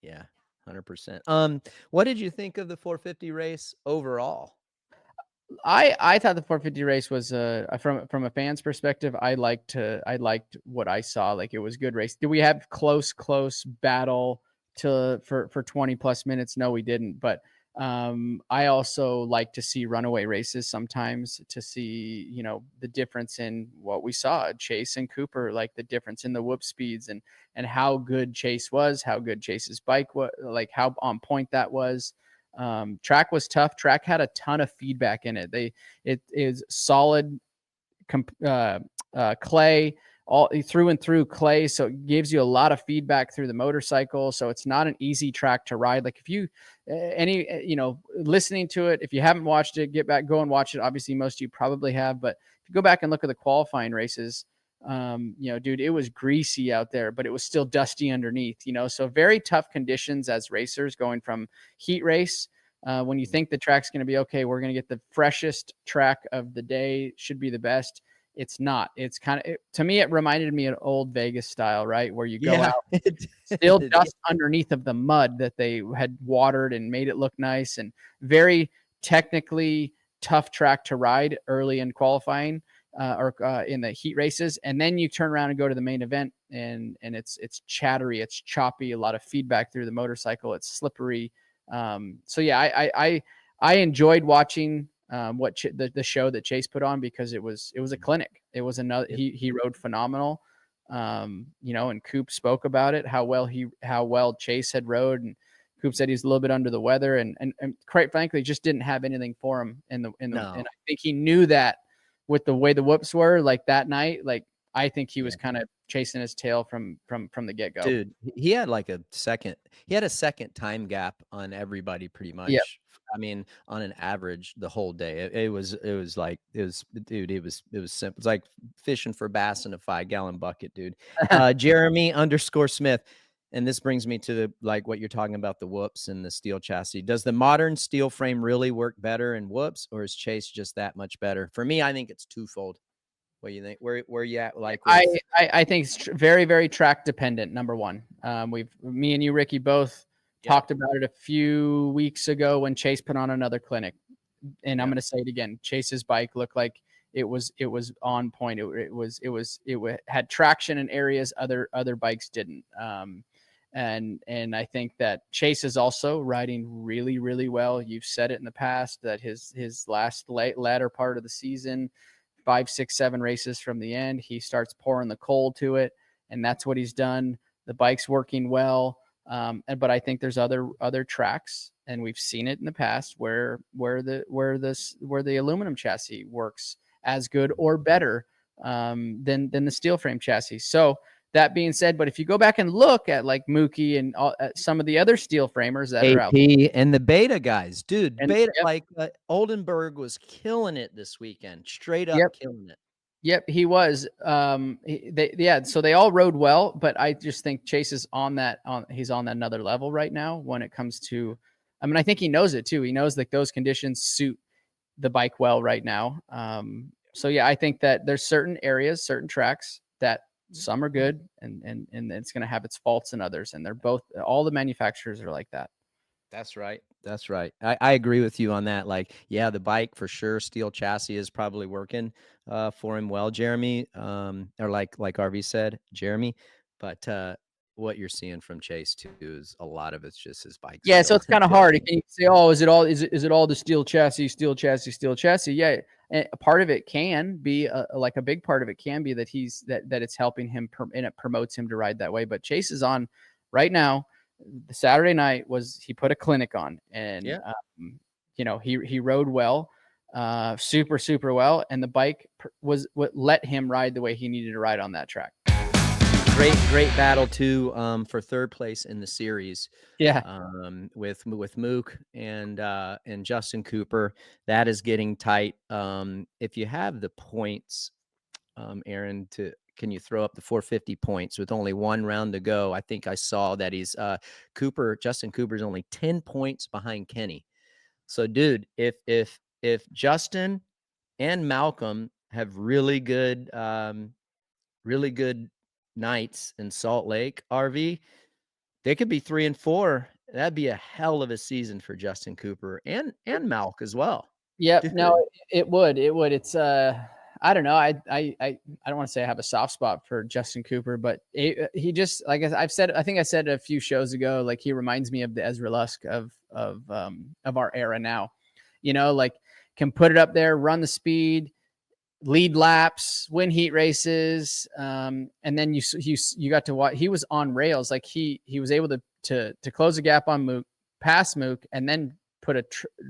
Yeah, 100%. What did you think of the 450 race overall? I thought the 450 race was from a fan's perspective, I liked what I saw. Like, it was a good race. Did we have close battle for 20 plus minutes? No, we didn't. But I also like to see runaway races sometimes, to see, the difference in what we saw, Chase and Cooper, like the difference in the whoop speeds and how good Chase was, how good Chase's bike was, like how on point that was. Track was tough. Track had a ton of feedback in it. It is solid clay, all through and through clay. So it gives you a lot of feedback through the motorcycle. So it's not an easy track to ride. Like, if you, listening to it, if you haven't watched it, go and watch it. Obviously most of you probably have, but if you go back and look at the qualifying races, dude, it was greasy out there, but it was still dusty underneath, so very tough conditions as racers going from heat race. When you think the track's going to be okay, we're going to get the freshest track of the day, should be the best. It's not. It's kind of, to me, it reminded me of old Vegas style, right? Where you go out, still dust underneath of the mud that they had watered and made it look nice, and very technically tough track to ride early in qualifying. Or in the heat races, and then you turn around and go to the main event, and it's chattery, it's choppy, a lot of feedback through the motorcycle, it's slippery. So yeah, I enjoyed watching the show that Chase put on, because it was a clinic. It was another. He rode phenomenal. And Coop spoke about it, how well Chase had rode, and Coop said he's a little bit under the weather, and quite frankly just didn't have anything for him in the and I think he knew that. With the way the whoops were, like that night, like I think he was kind of chasing his tail from the get go. Dude, he had a second time gap on everybody pretty much. Yep. I mean, on an average the whole day. It was simple. It's like fishing for bass in a 5-gallon bucket, dude. Jeremy _Smith. And this brings me to what you're talking about, the whoops and the steel chassis. Does the modern steel frame really work better in whoops, or is Chase just that much better? For me, I think it's twofold. What do you think? Where you at? Like I think it's very, very track dependent. Number one, me and you, Ricky, both talked about it a few weeks ago when Chase put on another clinic, and I'm going to say it again. Chase's bike looked like it was on point. It had traction in areas other bikes didn't. And I think that Chase is also riding really, really well. You've said it in the past that his latter part of the season, 5, 6, 7 races from the end, he starts pouring the coal to it, and that's what he's done. The bike's working well, but I think there's other tracks, and we've seen it in the past where the aluminum chassis works as good or better than the steel frame chassis. So that being said, but if you go back and look at like Mookie and some of the other steel framers that are out and the Beta guys, dude, Beta, like Oldenburg was killing it this weekend, straight up killing it. Yep, he was. So they all rode well, but I just think Chase is he's on that another level right now when it comes to, I mean, I think he knows it too. He knows that those conditions suit the bike well right now. So yeah, I think that there's certain areas, certain tracks that some are good and it's going to have its faults in others. And all the manufacturers are like that. That's right. That's right. I agree with you on that. Like, yeah, the bike for sure, steel chassis is probably working for him well, Jeremy, or like RV said, Jeremy, but what you're seeing from Chase too is a lot of it's just his bike. Yeah. So it's kind of hard. Can you say, oh, is it all the steel chassis? Yeah. And a part of it can be like a big part of it can be that that it's helping him and it promotes him to ride that way. But Chase is on right now. The Saturday night he put a clinic on, and he rode well, super, super well. And the bike was what let him ride the way he needed to ride on that track. Great battle too, for third place in the series. Yeah. With Mook and Justin Cooper, that is getting tight. If you have the points, Aaron, can you throw up the 450 points with only one round to go? I think I saw that Justin Cooper's only 10 points behind Kenny. So, dude, if Justin and Malcolm have really good nights in Salt Lake, RV, they could be 3 and 4. That'd be a hell of a season for Justin Cooper and Malk as well. Yeah, no, it would. It's I don't know. I don't want to say I have a soft spot for Justin Cooper, but he just, like I think I said a few shows ago, like he reminds me of the Ezra Lusk of our era now. Like can put it up there, run the speed, lead laps, win heat races, and then you got to watch. He was on rails, like he was able to close a gap on Mook, pass Mook, and then put a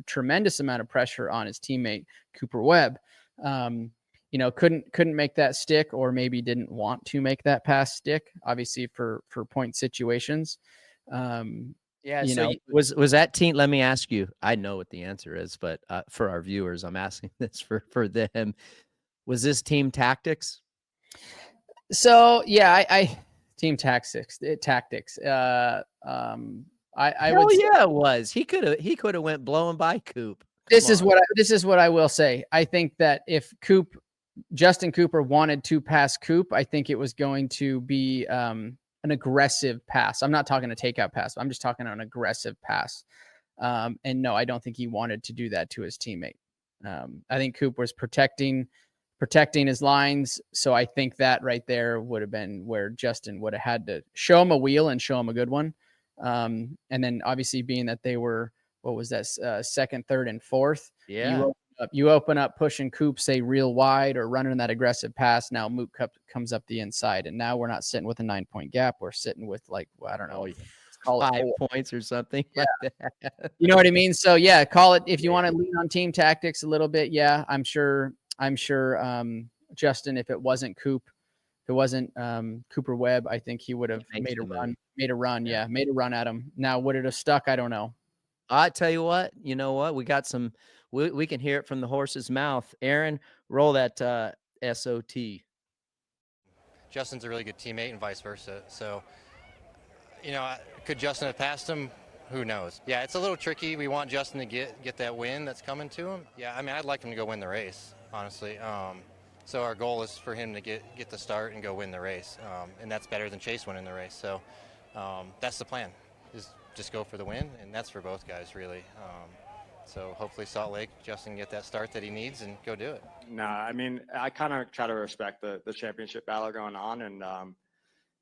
tremendous amount of pressure on his teammate Cooper Webb. Couldn't make that stick, or maybe didn't want to make that pass stick, obviously for point situations. Was that team? Let me ask you. I know what the answer is, but for our viewers, I'm asking this for them. Was this team tactics? So yeah, I team tactics. I would. Yeah, it was. He could have went blowing by Coop. This is what I will say. I think that if Justin Cooper wanted to pass Coop, I think it was going to be an aggressive pass. I'm not talking a takeout pass. I'm just talking an aggressive pass. And no, I don't think he wanted to do that to his teammate. I think Coop was protecting his lines. So I think that right there would have been where Justin would have had to show him a wheel and show him a good one. And then obviously being that they were, what was that, second, third, and fourth? Yeah. You open up pushing Coop, say real wide, or running that aggressive pass. Now Mook comes up the inside, and now we're not sitting with a 9-point gap. We're sitting with I don't know, call it 5 points or something. Yeah. Like that. You know what I mean? So yeah, call it if you want to lean on team tactics a little bit. Yeah, I'm sure. Justin, if it wasn't Coop, if it wasn't Cooper Webb, I think he would have made a run. Made a run at him. Now would it have stuck? I don't know. I tell you what, we got some. We can hear it from the horse's mouth. Aaron, roll that SOT. Justin's a really good teammate and vice versa. So, could Justin have passed him? Who knows? Yeah, it's a little tricky. We want Justin to get that win that's coming to him. Yeah, I mean, I'd like him to go win the race, honestly. So our goal is for him to get the start and go win the race, and that's better than Chase winning the race. So that's the plan, is just go for the win, and that's for both guys really. So hopefully Salt Lake, Justin get that start that he needs and go do it. No, I mean, I kind of try to respect the championship battle going on. And,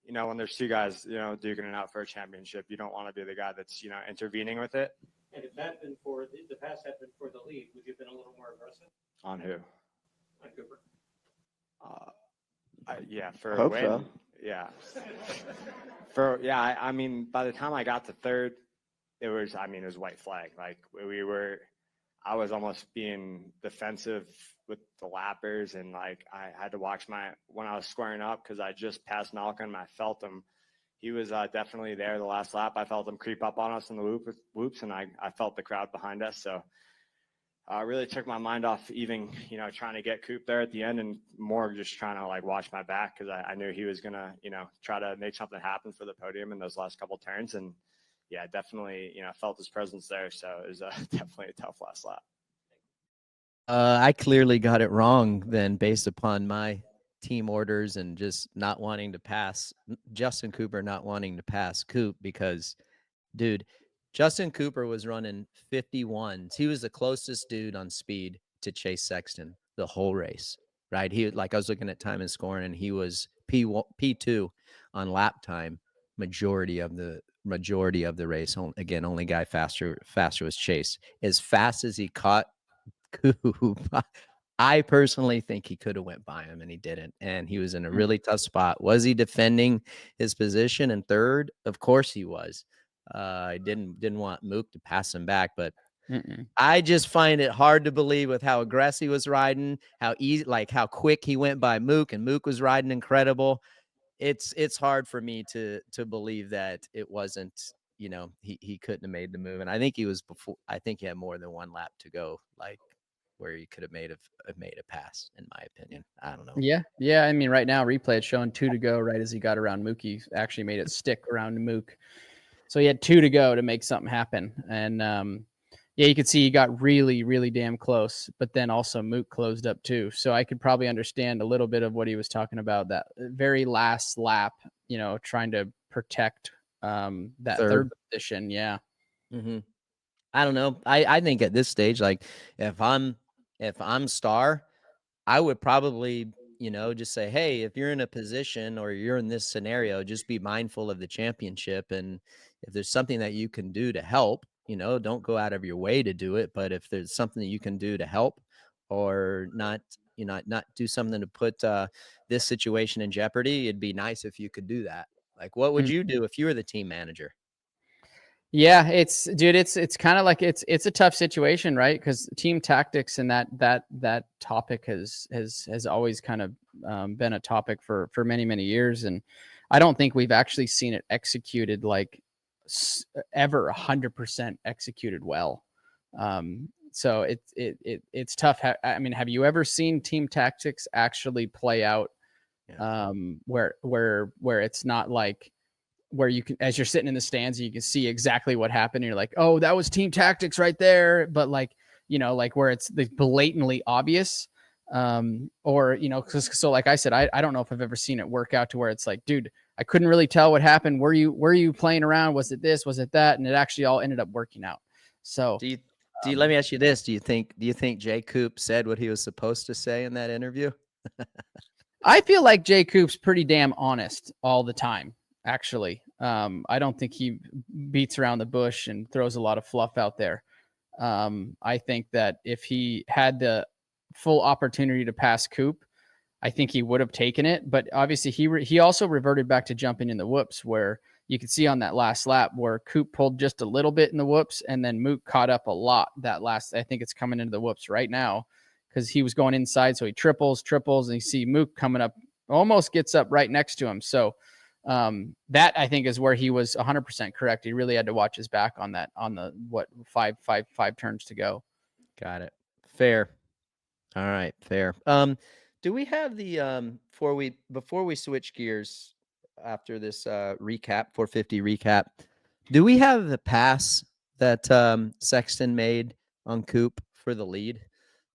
you know, when there's two guys, you know, duking it out for a championship, you don't want to be the guy that's, you know, intervening with it. And if that had been for the pass had been for the lead, would you have been a little more aggressive On who? on Cooper? Yeah, for Hope a win. so. Yeah. I mean, by the time I got to third, it was white flag. Like I was almost being defensive with the lappers, and like I had to watch when I was squaring up, because I just passed Malcolm. I felt him. He was definitely there the last lap. I felt him creep up on us in the whoops, and I felt the crowd behind us. So I really took my mind off even, you know, trying to get Coop there at the end, and more just trying to like watch my back, because I knew he was gonna, you know, try to make something happen for the podium in those last couple turns. And yeah, definitely, you know, felt his presence there. So it was definitely a tough last lap. I clearly got it wrong then, based upon my team orders and just not wanting to pass Justin Cooper, not wanting to pass Coop, because, dude, Justin Cooper was running 51s. He was the closest dude on speed to Chase Sexton the whole race, right? I was looking at time and scoring, and he was P2 on lap time majority of the race. Again, only guy faster was Chase. As fast as he caught Coop, I personally think he could have went by him, and he didn't. And he was in a really tough spot. Was he defending his position in third? Of course he was. I didn't want Mook to pass him back, but I just find it hard to believe with how aggressive he was riding, how easy, like how quick he went by Mook, and Mook was riding incredible. It's hard for me to believe that it wasn't, you know, he couldn't have made the move. And I think I think he had more than one lap to go, like where he could have made a pass, in my opinion. I don't know. Yeah. I mean, right now replay it's showing 2 to go. Right as he got around Mook, he actually made it stick around Mook. So he had 2 to go to make something happen. And yeah, you could see he got really, really damn close, but then also Mook closed up too. So I could probably understand a little bit of what he was talking about, that very last lap, you know, trying to protect that third position. Yeah. Mm-hmm. I don't know. I think at this stage, like if I'm Star, I would probably, you know, just say, hey, if you're in a position or you're in this scenario, just be mindful of the championship. And if there's something that you can do to help, you know, don't go out of your way to do it. But if there's something that you can do to help, or not, you know, not do something to put this situation in jeopardy, it'd be nice if you could do that. Like, what would you do if you were the team manager? Yeah, it's kind of like it's a tough situation, right? Because team tactics and that topic has always kind of been a topic for many years, and I don't think we've actually seen it executed like ever 100% executed well. So it's tough. I mean, have you ever seen team tactics actually play out? Yeah. Where it's not like, where you can, as you're sitting in the stands, you can see exactly what happened. And you're like, oh, that was team tactics right there. But like, you know, like where it's blatantly obvious, or, you know, so like I said, I don't know if I've ever seen it work out to where it's like, dude, I couldn't really tell what happened. Were you playing around? Was it this? Was it that? And it actually all ended up working out. So do you let me ask you this. Do you think Jay Coop said what he was supposed to say in that interview? I feel like Jay Coop's pretty damn honest all the time. Actually, I don't think he beats around the bush and throws a lot of fluff out there. I think that if he had the full opportunity to pass Coop, I think he would have taken it. But obviously, he also reverted back to jumping in the whoops, where you could see on that last lap where Coop pulled just a little bit in the whoops, and then Mook caught up a lot that last. I think it's coming into the whoops right now because he was going inside, so he triples, and you see Mook coming up, almost gets up right next to him. So that I think is where he was 100% correct. He really had to watch his back on that, on the five turns to go. Got it. Fair. All right. Fair. Do we have the before we switch gears after this recap, 450 recap, do we have the pass that Sexton made on Coop for the lead?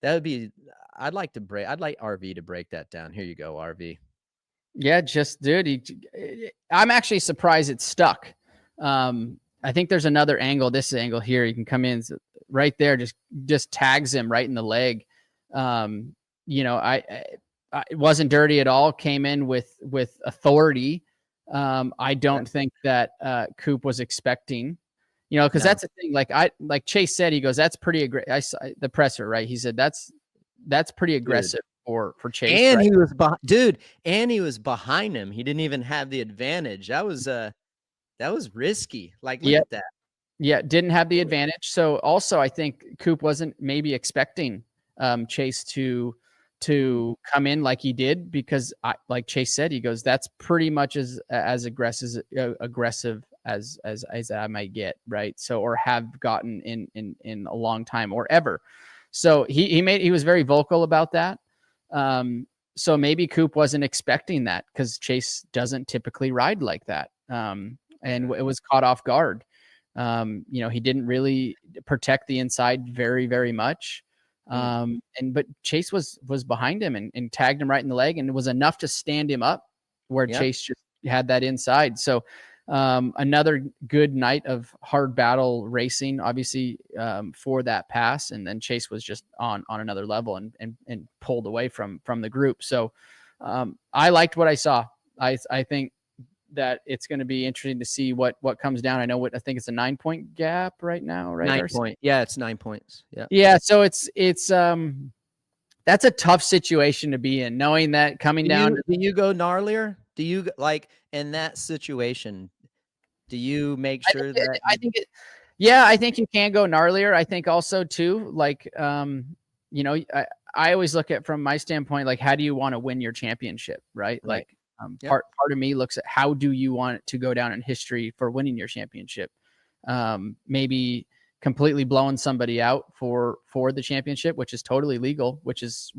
That would be, I'd like RV to break that down. Here you go, RV. Yeah, just dude, I'm actually surprised it stuck. I think there's another angle. This angle here, you can come in right there, just tags him right in the leg. It wasn't dirty at all. Came in with authority. I don't think that Coop was expecting, because that's the thing. Like Chase said, he goes, "That's pretty aggressive." The presser, right? He said that's pretty aggressive for Chase. And right? he was and he was behind him. He didn't even have the advantage. That was risky. Like, look at that. Yeah, didn't have the advantage. So also, I think Coop wasn't maybe expecting Chase to come in like he did, because like Chase said, he goes, "That's pretty much as aggressive as I might get," right? So, or have gotten in a long time or ever. So he was very vocal about that. So maybe Coop wasn't expecting that, because Chase doesn't typically ride like that. And it was caught off guard. He didn't really protect the inside very, very much. But Chase was behind him and tagged him right in the leg, and it was enough to stand him up where Chase just had that inside. So another good night of hard battle racing, obviously, for that pass. And then Chase was just on another level and pulled away from the group. So I liked what I saw. I think that it's going to be interesting to see what comes down. I think it's a 9-point gap right now, right? 9 point. Yeah, it's 9 points. Yeah. Yeah. So it's that's a tough situation to be in, knowing that coming down. Do you go gnarlier? Do you in that situation? Do you make sure that? I think you can go gnarlier. I think also too, I always look at, from my standpoint, like, how do you want to win your championship, right? Right. Like, part of me looks at how do you want it to go down in history for winning your championship? Maybe completely blowing somebody out for the championship, which is totally legal, which is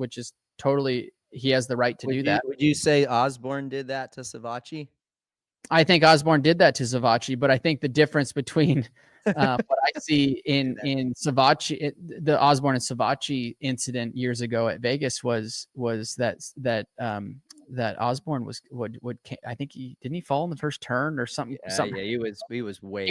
totally, he has the right to do that. Would you say Osborne did that to Savachi? I think Osborne did that to Savachi, but I think the difference between what I see in Savachi, the Osborne and Savachi incident years ago at Vegas was that Osborne would I think didn't he fall in the first turn or something? Yeah, he was way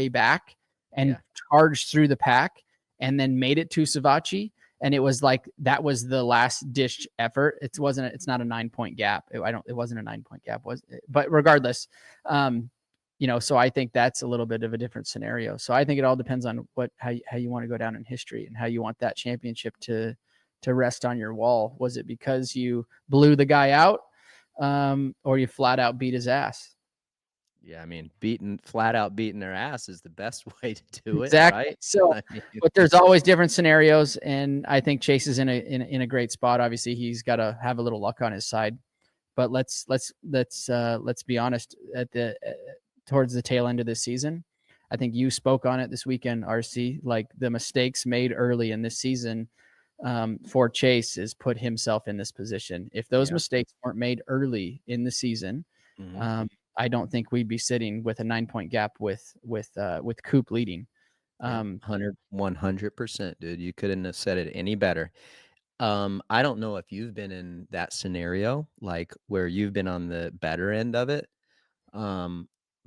back and charged through the pack and then made it to Savachi. And it was like, that was the last ditch effort. It's not a 9-point gap. It wasn't a 9-point gap, was it? But regardless, so I think that's a little bit of a different scenario. So I think it all depends on how you want to go down in history and how you want that championship to rest on your wall. Was it because you blew the guy out, or you flat out beat his ass? Yeah, I mean, flat out beating their ass is the best way to do it. Exactly. Right? So, but there's always different scenarios, and I think Chase is in a great spot. Obviously, he's got to have a little luck on his side. But let's be honest. Towards the tail end of this season, I think you spoke on it this weekend, RC. Like, the mistakes made early in this season for Chase has put himself in this position. If those mistakes weren't made early in the season, I don't think we'd be sitting with a 9-point gap with Coop leading. 100%, dude. You couldn't have said it any better. I don't know if you've been in that scenario, like where you've been on the better end of it.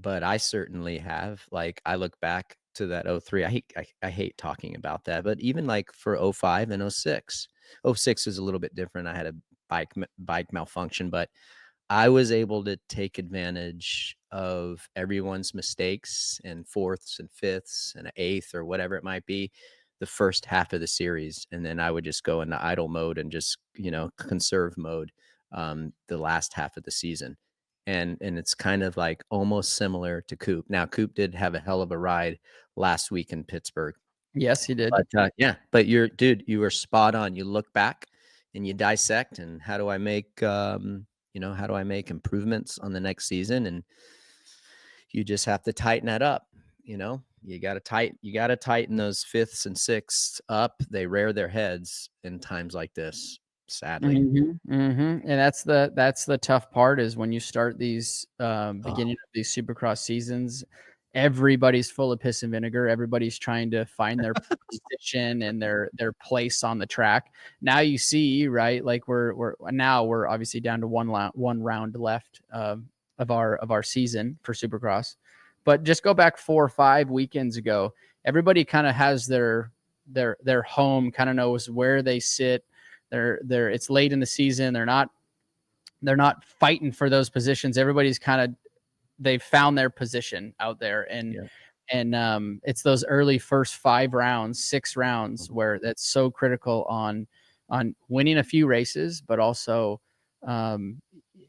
But I certainly have. Like, I look back to that 03. I hate talking about that, but even like for 05 and 06 is a little bit different. I had a bike malfunction, but I was able to take advantage of everyone's mistakes and fourths and fifths and an eighth or whatever it might be the first half of the series. And then I would just go into idle mode and just, conserve mode the last half of the season. And it's kind of like almost similar to Coop. Now, Coop did have a hell of a ride last week in Pittsburgh. Yes, he did. But but you were spot on. You look back and you dissect, and how do I make improvements on the next season? And you just have to tighten that up. You got to tighten those fifths and sixths up. They rear their heads in times like this, sadly. And that's the tough part, is when you start these beginning of these Supercross seasons, everybody's full of piss and vinegar. Everybody's trying to find their position and their place on the track. Now you see, right? Like we're obviously down to one round left of our season for Supercross. But just go back 4 or 5 weekends ago, everybody kind of has their home, kind of knows where they sit. It's late in the season. They're not fighting for those positions. Everybody's they've found their position out there. And it's those early first 5 rounds, 6 rounds where that's so critical on winning a few races, but also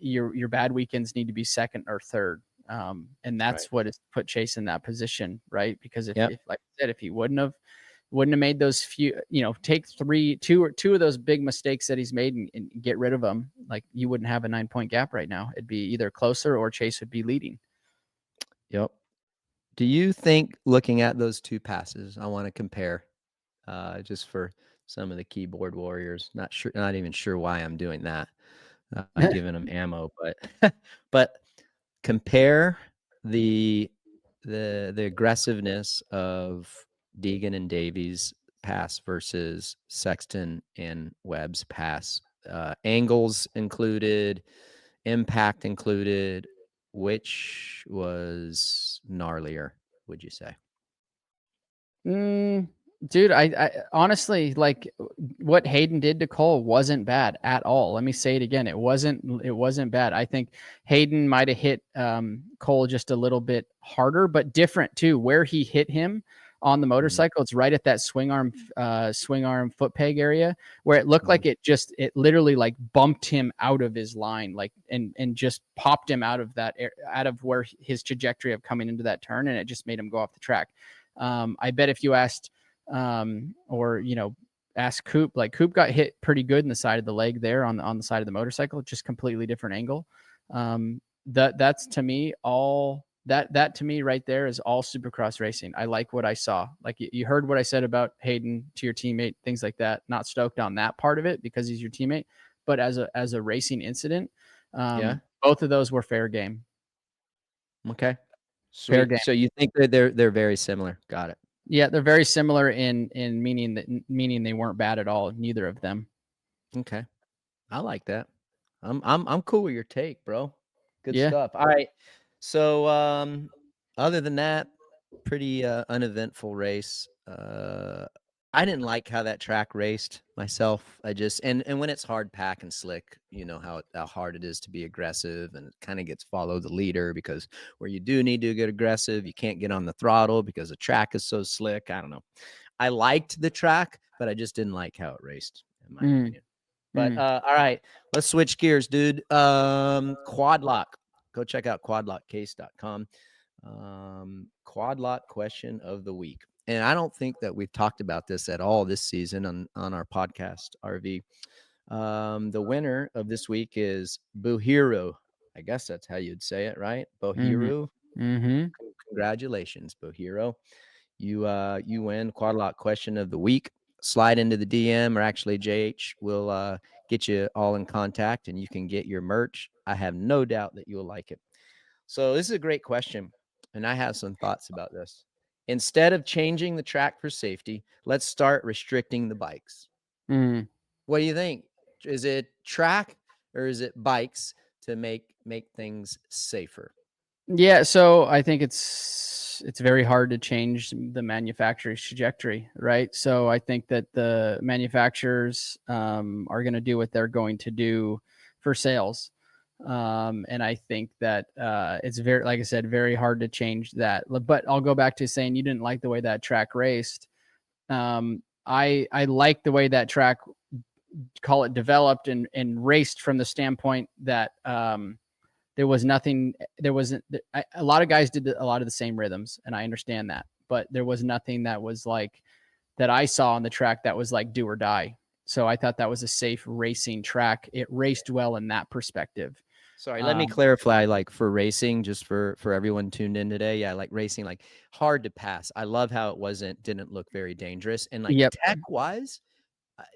your bad weekends need to be second or third. And that's what has put Chase in that position, right? Because if like I said, if he wouldn't have made those few, take two of those big mistakes that he's made and get rid of them, like you wouldn't have a 9-point gap right now. It'd be either closer or Chase would be leading. Yep. Do you think, looking at those 2 passes, I want to compare just for some of the keyboard warriors, not even sure why I'm doing that. I'm giving them ammo, but compare the aggressiveness of Deegan and Davies pass versus Sexton and Webb's pass, angles included, impact included. Which was gnarlier, would you say? Dude, I honestly, like, what Haiden did to Cole wasn't bad at all. Let me say it again. It wasn't bad. I think Haiden might have hit Cole just a little bit harder, but different too. Where he hit him on the motorcycle, it's right at that swing arm foot peg area where it looked like it literally like bumped him out of his line, like and just popped him out of where his trajectory of coming into that turn, and it just made him go off the track. I bet if you asked ask Coop, like Coop got hit pretty good in the side of the leg there on the side of the motorcycle, just completely different angle. That's to me all. That to me right there is all Supercross racing. I like what I saw. Like you heard what I said about Haiden to your teammate, things like that. Not stoked on that part of it because he's your teammate, but as a racing incident, both of those were fair game. Okay, sweet. Fair game. So you think that they're very similar? Got it. Yeah, they're very similar in meaning they weren't bad at all. Neither of them. Okay, I like that. I'm cool with your take, bro. Good stuff. All right. So, other than that, pretty uneventful race. I didn't like how that track raced myself. And when it's hard pack and slick, you know how hard it is to be aggressive, and it kind of gets follow the leader, because where you do need to get aggressive, you can't get on the throttle because the track is so slick. I don't know. I liked the track, but I just didn't like how it raced, in my opinion. But all right, let's switch gears, dude. Quad lock. Go check out quadlockcase.com. Quad lock question of the week. And I don't think that we've talked about this at all this season on our podcast, RV. The winner of this week is Bohiru. I guess that's how you'd say it, right? Bohiru. Mm-hmm. Congratulations, Bohiru. You win Quad lock question of the week. Slide into the DM, or actually JH will get you all in contact, and you can get your merch. I have no doubt that you'll like it. So this is a great question, and I have some thoughts about this. Instead of changing the track for safety, let's start restricting the bikes. What do you think? Is it track or is it bikes to make things safer? Yeah, so I think it's very hard to change the manufacturer's trajectory, right? So I think that the manufacturers are going to do what they're going to do for sales. And I think that it's very, like I said, very hard to change that. But I'll go back to saying you didn't like the way that track raced. I like the way that track, call it, developed and raced from the standpoint that there was nothing. There wasn't a lot of guys did a lot of the same rhythms, and I understand that. But there was nothing that was like that I saw on the track that was like do or die. So I thought that was a safe racing track. It raced well in that perspective. Sorry, let me clarify, like for racing, just for everyone tuned in today. Yeah, like racing, like hard to pass. I love how it didn't look very dangerous. And like tech wise,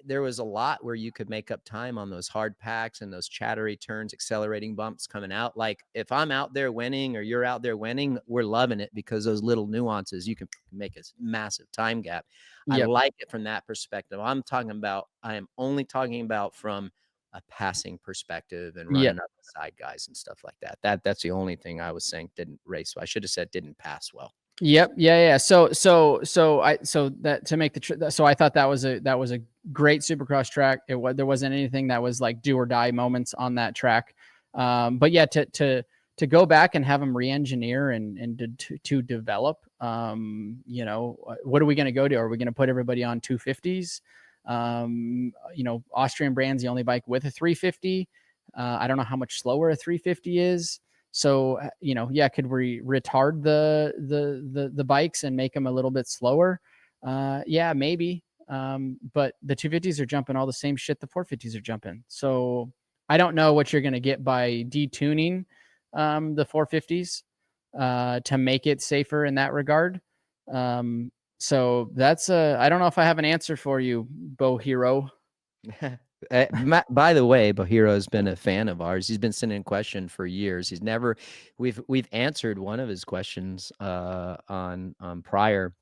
there was a lot where you could make up time on those hard packs and those chattery turns, accelerating bumps coming out. Like if I'm out there winning or you're out there winning, we're loving it because those little nuances, you can make a massive time gap. I Yep. like it from that perspective. I am only talking about from a passing perspective and running Yep. up the side guys and stuff like that. That's the only thing I was saying didn't race. I should have said didn't pass well. Yep. Yeah. So that to make so I thought that was a great Supercross track. There wasn't anything that was like do or die moments on that track. But yeah, to go back and have them re-engineer and to develop, you know, what are we going to go to? Are we going to put everybody on 250s? You know, Austrian brand's the only bike with a 350. I don't know how much slower a 350 is. So, you know, yeah, could we retard the bikes and make them a little bit slower? Yeah, maybe. But the 250s are jumping all the same shit the 450s are jumping. So I don't know what you're going to get by detuning the 450s to make it safer in that regard. So that's I don't know if I have an answer for you, Bo Hero. By the way, Bahiro has been a fan of ours. He's been sending a question for years. We've answered one of his questions on prior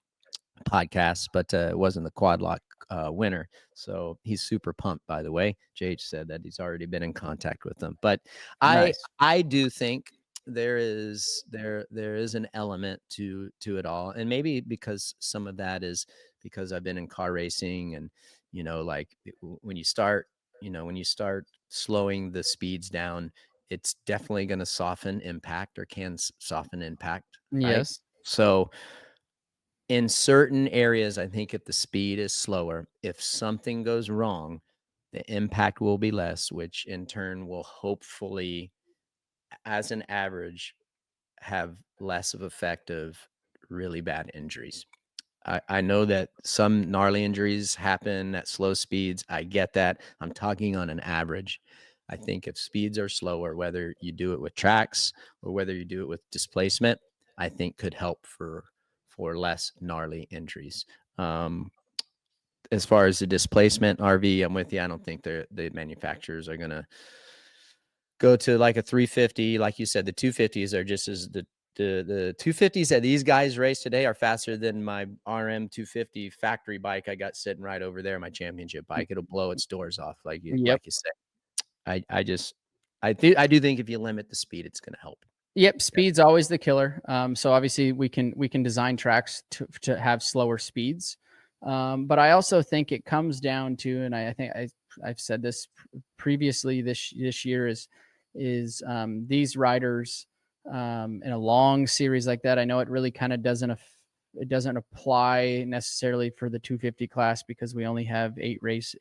podcasts, but it wasn't the quad lock winner. So he's super pumped, by the way. JH said that he's already been in contact with them. But Nice. I do think there is an element to it all. And maybe because some of that is because I've been in car racing and you know, like when you start slowing the speeds down, it's definitely going to soften impact or can soften impact. Right? Yes. So in certain areas, I think if the speed is slower, if something goes wrong, the impact will be less, which in turn will hopefully, as an average, have less of effect of really bad injuries. I know that some gnarly injuries happen at slow speeds. I get that. I'm talking on an average. I think if speeds are slower, whether you do it with tracks or whether you do it with displacement, I think could help for less gnarly injuries. As far as the displacement RV, I'm with you. I don't think the manufacturers are going to go to like a 350. Like you said, the 250s are just as the 250s that these guys race today are faster than my RM 250 factory bike I got sitting right over there, my championship bike. It'll blow its doors off, like you say. I do think if you limit the speed, it's going to help. Yep, speed's always the killer. So obviously we can design tracks to have slower speeds. But I also think it comes down to, and I think I've said this previously this year is these riders in a long series like that. I know it really kind of doesn't apply necessarily for the 250 class because we only have 8 race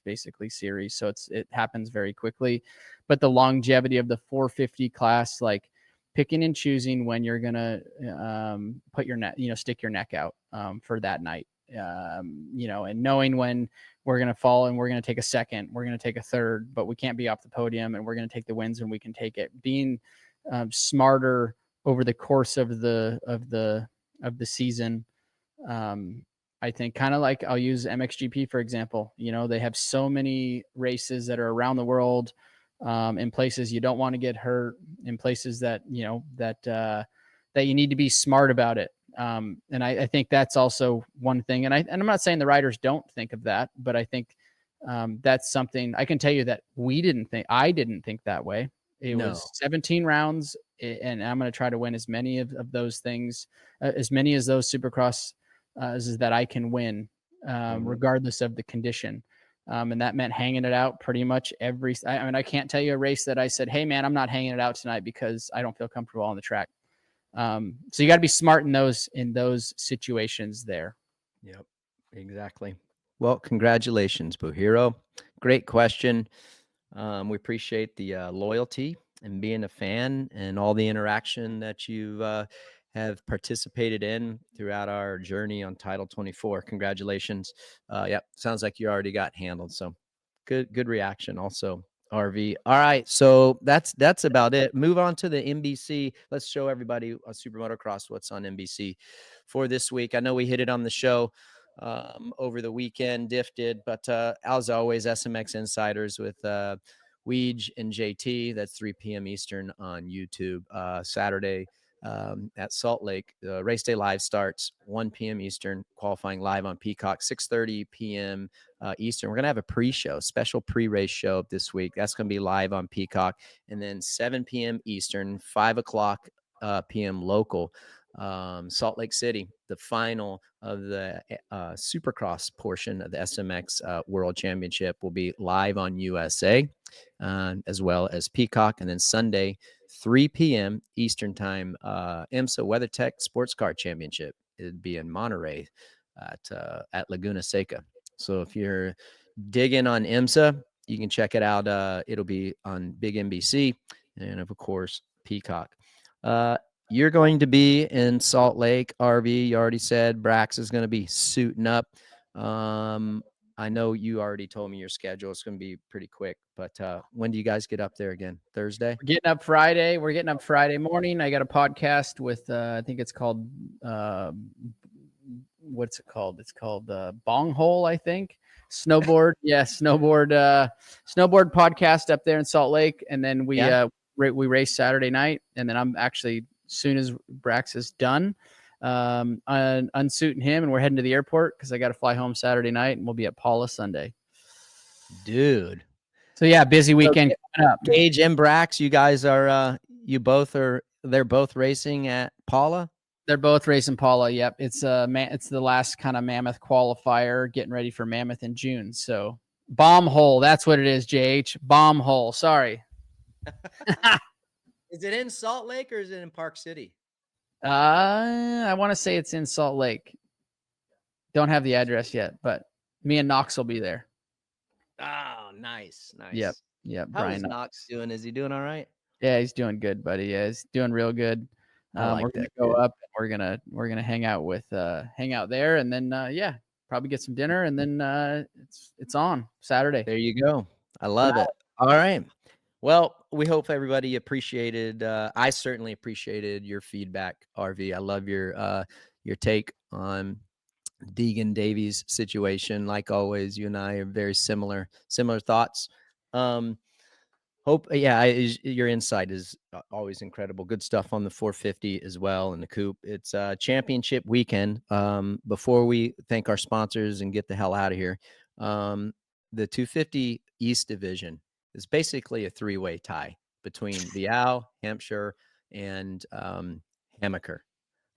basically series. So it happens very quickly, but the longevity of the 450 class, like picking and choosing when you're going to put your neck, stick your neck out for that night, and knowing when we're going to fall and we're going to take a second, we're going to take a third, but we can't be off the podium and we're going to take the wins and we can take it. Being smarter over the course of the season. I think kind of like I'll use MXGP, for example, they have so many races that are around the world, in places you don't want to get hurt, in places that, that you need to be smart about it. And I think that's also one thing. And I'm not saying the riders don't think of that, but I think that's something I can tell you that I didn't think that way. It was 17 rounds, and I'm going to try to win as many of those things, as many as those Supercross as that I can win, regardless of the condition. And that meant hanging it out pretty much I can't tell you a race that I said, hey man, I'm not hanging it out tonight because I don't feel comfortable on the track. So you got to be smart in those situations there. Yep, exactly. Well, congratulations, Buhiro. Great question. We appreciate the loyalty and being a fan and all the interaction that you have participated in throughout our journey on Title 24. Congratulations. Yep, sounds like you already got handled. So good reaction also, RV. All right, so that's about it. Move on to the NBC. Let's show everybody Super Motocross what's on NBC for this week. I know we hit it on the show. over the weekend. Diff did, but as always, SMX Insiders with Weege and JT. That's 3 p.m. Eastern on YouTube. Saturday at Salt Lake, race day live starts 1 p.m. Eastern. Qualifying live on Peacock 6:30 p.m. Eastern. We're gonna have a pre-show, special pre-race show this week. That's gonna be live on Peacock, and then 7 p.m. Eastern, 5 o'clock p.m. local. Salt Lake City, the final of the Supercross portion of the SMX World Championship will be live on USA, as well as Peacock. And then Sunday, 3 p.m. Eastern Time, IMSA WeatherTech Sports Car Championship. It'd be in Monterey at Laguna Seca. So if you're digging on IMSA, you can check it out. It'll be on Big NBC and, of course, Peacock. You're going to be in Salt Lake, RV. You already said Brax is going to be suiting up. I know you already told me your schedule. It's going to be pretty quick, but when do you guys get up there again? Thursday? We're getting up Friday. We're getting up Friday morning. I got a podcast with, I think it's called, what's it called? It's called Bong Hole, I think. Snowboard. Yeah, snowboard podcast up there in Salt Lake. And then we race Saturday night. And then I'm actually, as soon as Brax is done, unsuiting him, and we're heading to the airport because I got to fly home Saturday night, and we'll be at Paula Sunday. Dude. So yeah, busy weekend coming up. Gage and Brax, you guys are they're both racing at Paula? They're both racing Paula. Yep. It's it's the last kind of Mammoth qualifier, getting ready for Mammoth in June. So bomb hole, that's what it is, JH. Bomb hole. Sorry. Is it in Salt Lake or is it in Park City? I want to say it's in Salt Lake. Don't have the address yet, but me and Knox will be there. Oh, nice. Yep. How Brian is Knox doing? Is he doing all right? Yeah, he's doing good, buddy. Yeah, he's doing real good. We're gonna go up. And we're gonna hang out there, and then probably get some dinner, and then it's on Saturday. There you go. I love it. All right. Well, we hope everybody appreciated. I certainly appreciated your feedback, RV. I love your take on Deegan Davies situation. Like always, you and I are very similar thoughts. Your insight is always incredible. Good stuff on the 450 as well, and the coupe. It's championship weekend. Before we thank our sponsors and get the hell out of here, the 250 East Division is basically a three-way tie between Vial, Hampshire, and Hammaker.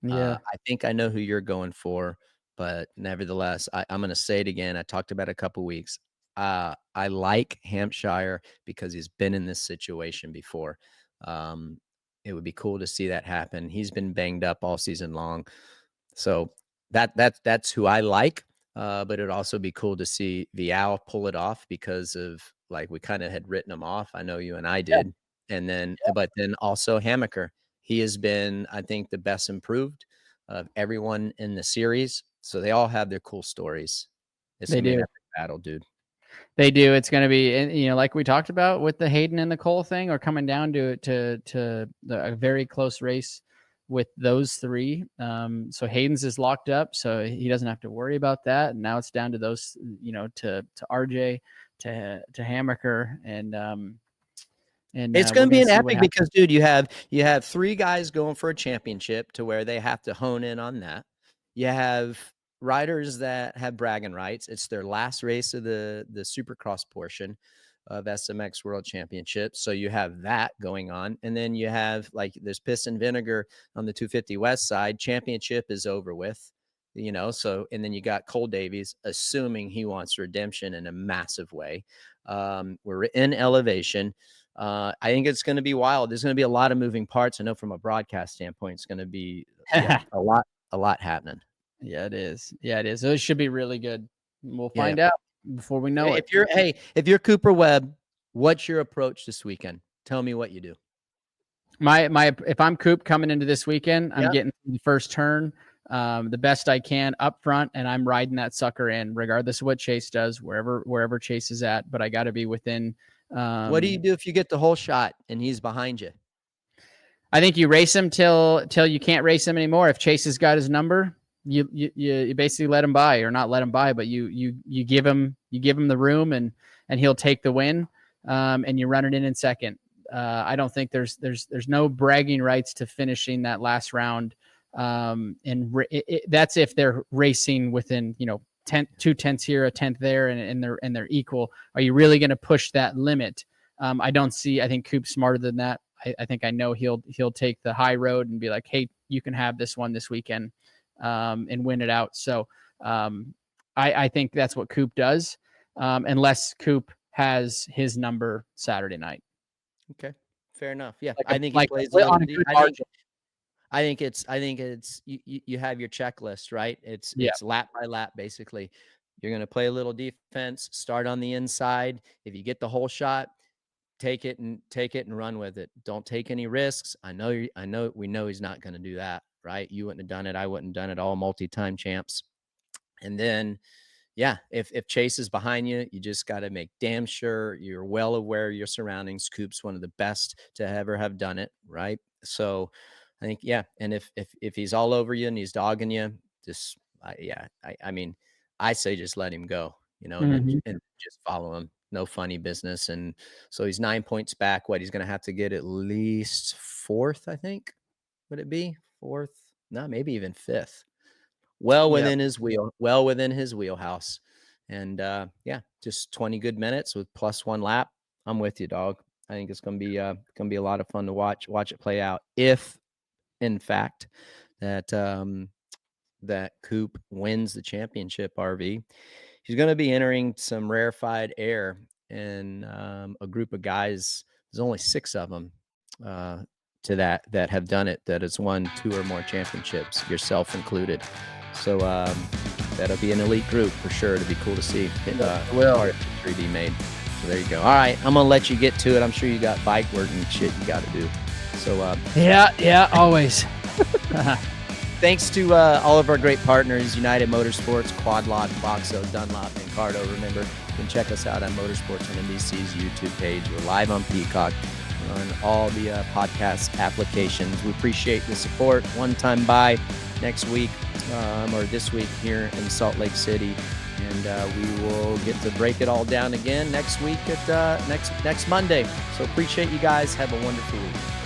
Yeah. I think I know who you're going for, but nevertheless, I'm going to say it again. I talked about it a couple weeks. I like Hampshire because he's been in this situation before. It would be cool to see that happen. He's been banged up all season long. So that's who I like. But it'd also be cool to see Vial pull it off because of, like, we kind of had written him off. I know you and I did. Yeah. And then, but then also Hammaker, he has been, I think, the best improved of everyone in the series. So they all have their cool stories. It's they do. An epic battle, dude. They do. It's going to be, like we talked about with the Haiden and the Cole thing, or coming down to a very close race with those three. So Hayden's is locked up, so he doesn't have to worry about that. And now it's down to those, to RJ, to Hammaker, and it's going to be an epic because, dude, you have three guys going for a championship to where they have to hone in on that. You have riders that have bragging rights. It's their last race of the Supercross portion of SMX World Championship. So you have that going on. And then you have, like, there's piss and vinegar on the 250 West side. Championship is over with, so, and then you got Cole Davies, assuming he wants redemption in a massive way. We're in elevation. I think it's going to be wild. There's going to be a lot of moving parts. I know from a broadcast standpoint, it's going to be a lot happening. Yeah, it is. So it should be really good. We'll find out before we know it. If you're Cooper Webb, what's your approach this weekend? Tell me what you do. If I'm Coop coming into this weekend, I'm getting the first turn the best I can up front, and I'm riding that sucker in, regardless of what Chase does, wherever Chase is at. But I got to be within. What do you do if you get the whole shot and he's behind you? I think you race him till you can't race him anymore. If Chase has got his number, you basically let him by, or not let him by, but you give him the room, and he'll take the win, and you run it in second. I don't think there's no bragging rights to finishing that last round. That's if they're racing within, 2 tenths here, a tenth there, and they're equal. Are you really going to push that limit? I think Coop's smarter than that. I think I know he'll take the high road and be like, hey, you can have this one this weekend, and win it out. So I think that's what Coop does, unless Coop has his number Saturday night. Okay, fair enough. Yeah, Like I think he plays on a good margin. I think it's you have your checklist, right? It's lap by lap, basically. You're going to play a little defense, start on the inside. If you get the whole shot, take it and run with it. Don't take any risks. We know he's not going to do that, right? You wouldn't have done it. I wouldn't have done it. All multi-time champs. And then, if Chase is behind you, you just got to make damn sure you're well aware of your surroundings. Coop's one of the best to ever have done it, right? So I think, and if he's all over you and he's dogging you, I say just let him go, and just follow him. No funny business. And so he's 9 points back. He's going to have to get at least 4th, I think. Would it be 4th? No, maybe even 5th. Well within his wheelhouse. And just 20 good minutes with +1 lap. I'm with you, dog. I think it's going to be a lot of fun to watch it play out. If in fact that Coop wins the championship RV, he's going to be entering some rarefied air, and a group of guys. There's only 6 of them to that have done it, that has won 2 or more championships, yourself included. So that'll be an elite group for sure. It'll be cool to see part of history be made. So there you go. All right, I'm gonna let you get to it. I'm sure you got bike work and shit you got to do. So always. Thanks to all of our great partners: United Motorsports, Quad Lock, Boxo, Dunlop, and Cardo. Remember, you can check us out on Motorsports on NBC's YouTube page. We're live on Peacock. We're on all the podcast applications. We appreciate the support. One-time buy next week or this week here in Salt Lake City. And we will get to break it all down again next week at next Monday. So appreciate you guys. Have a wonderful week.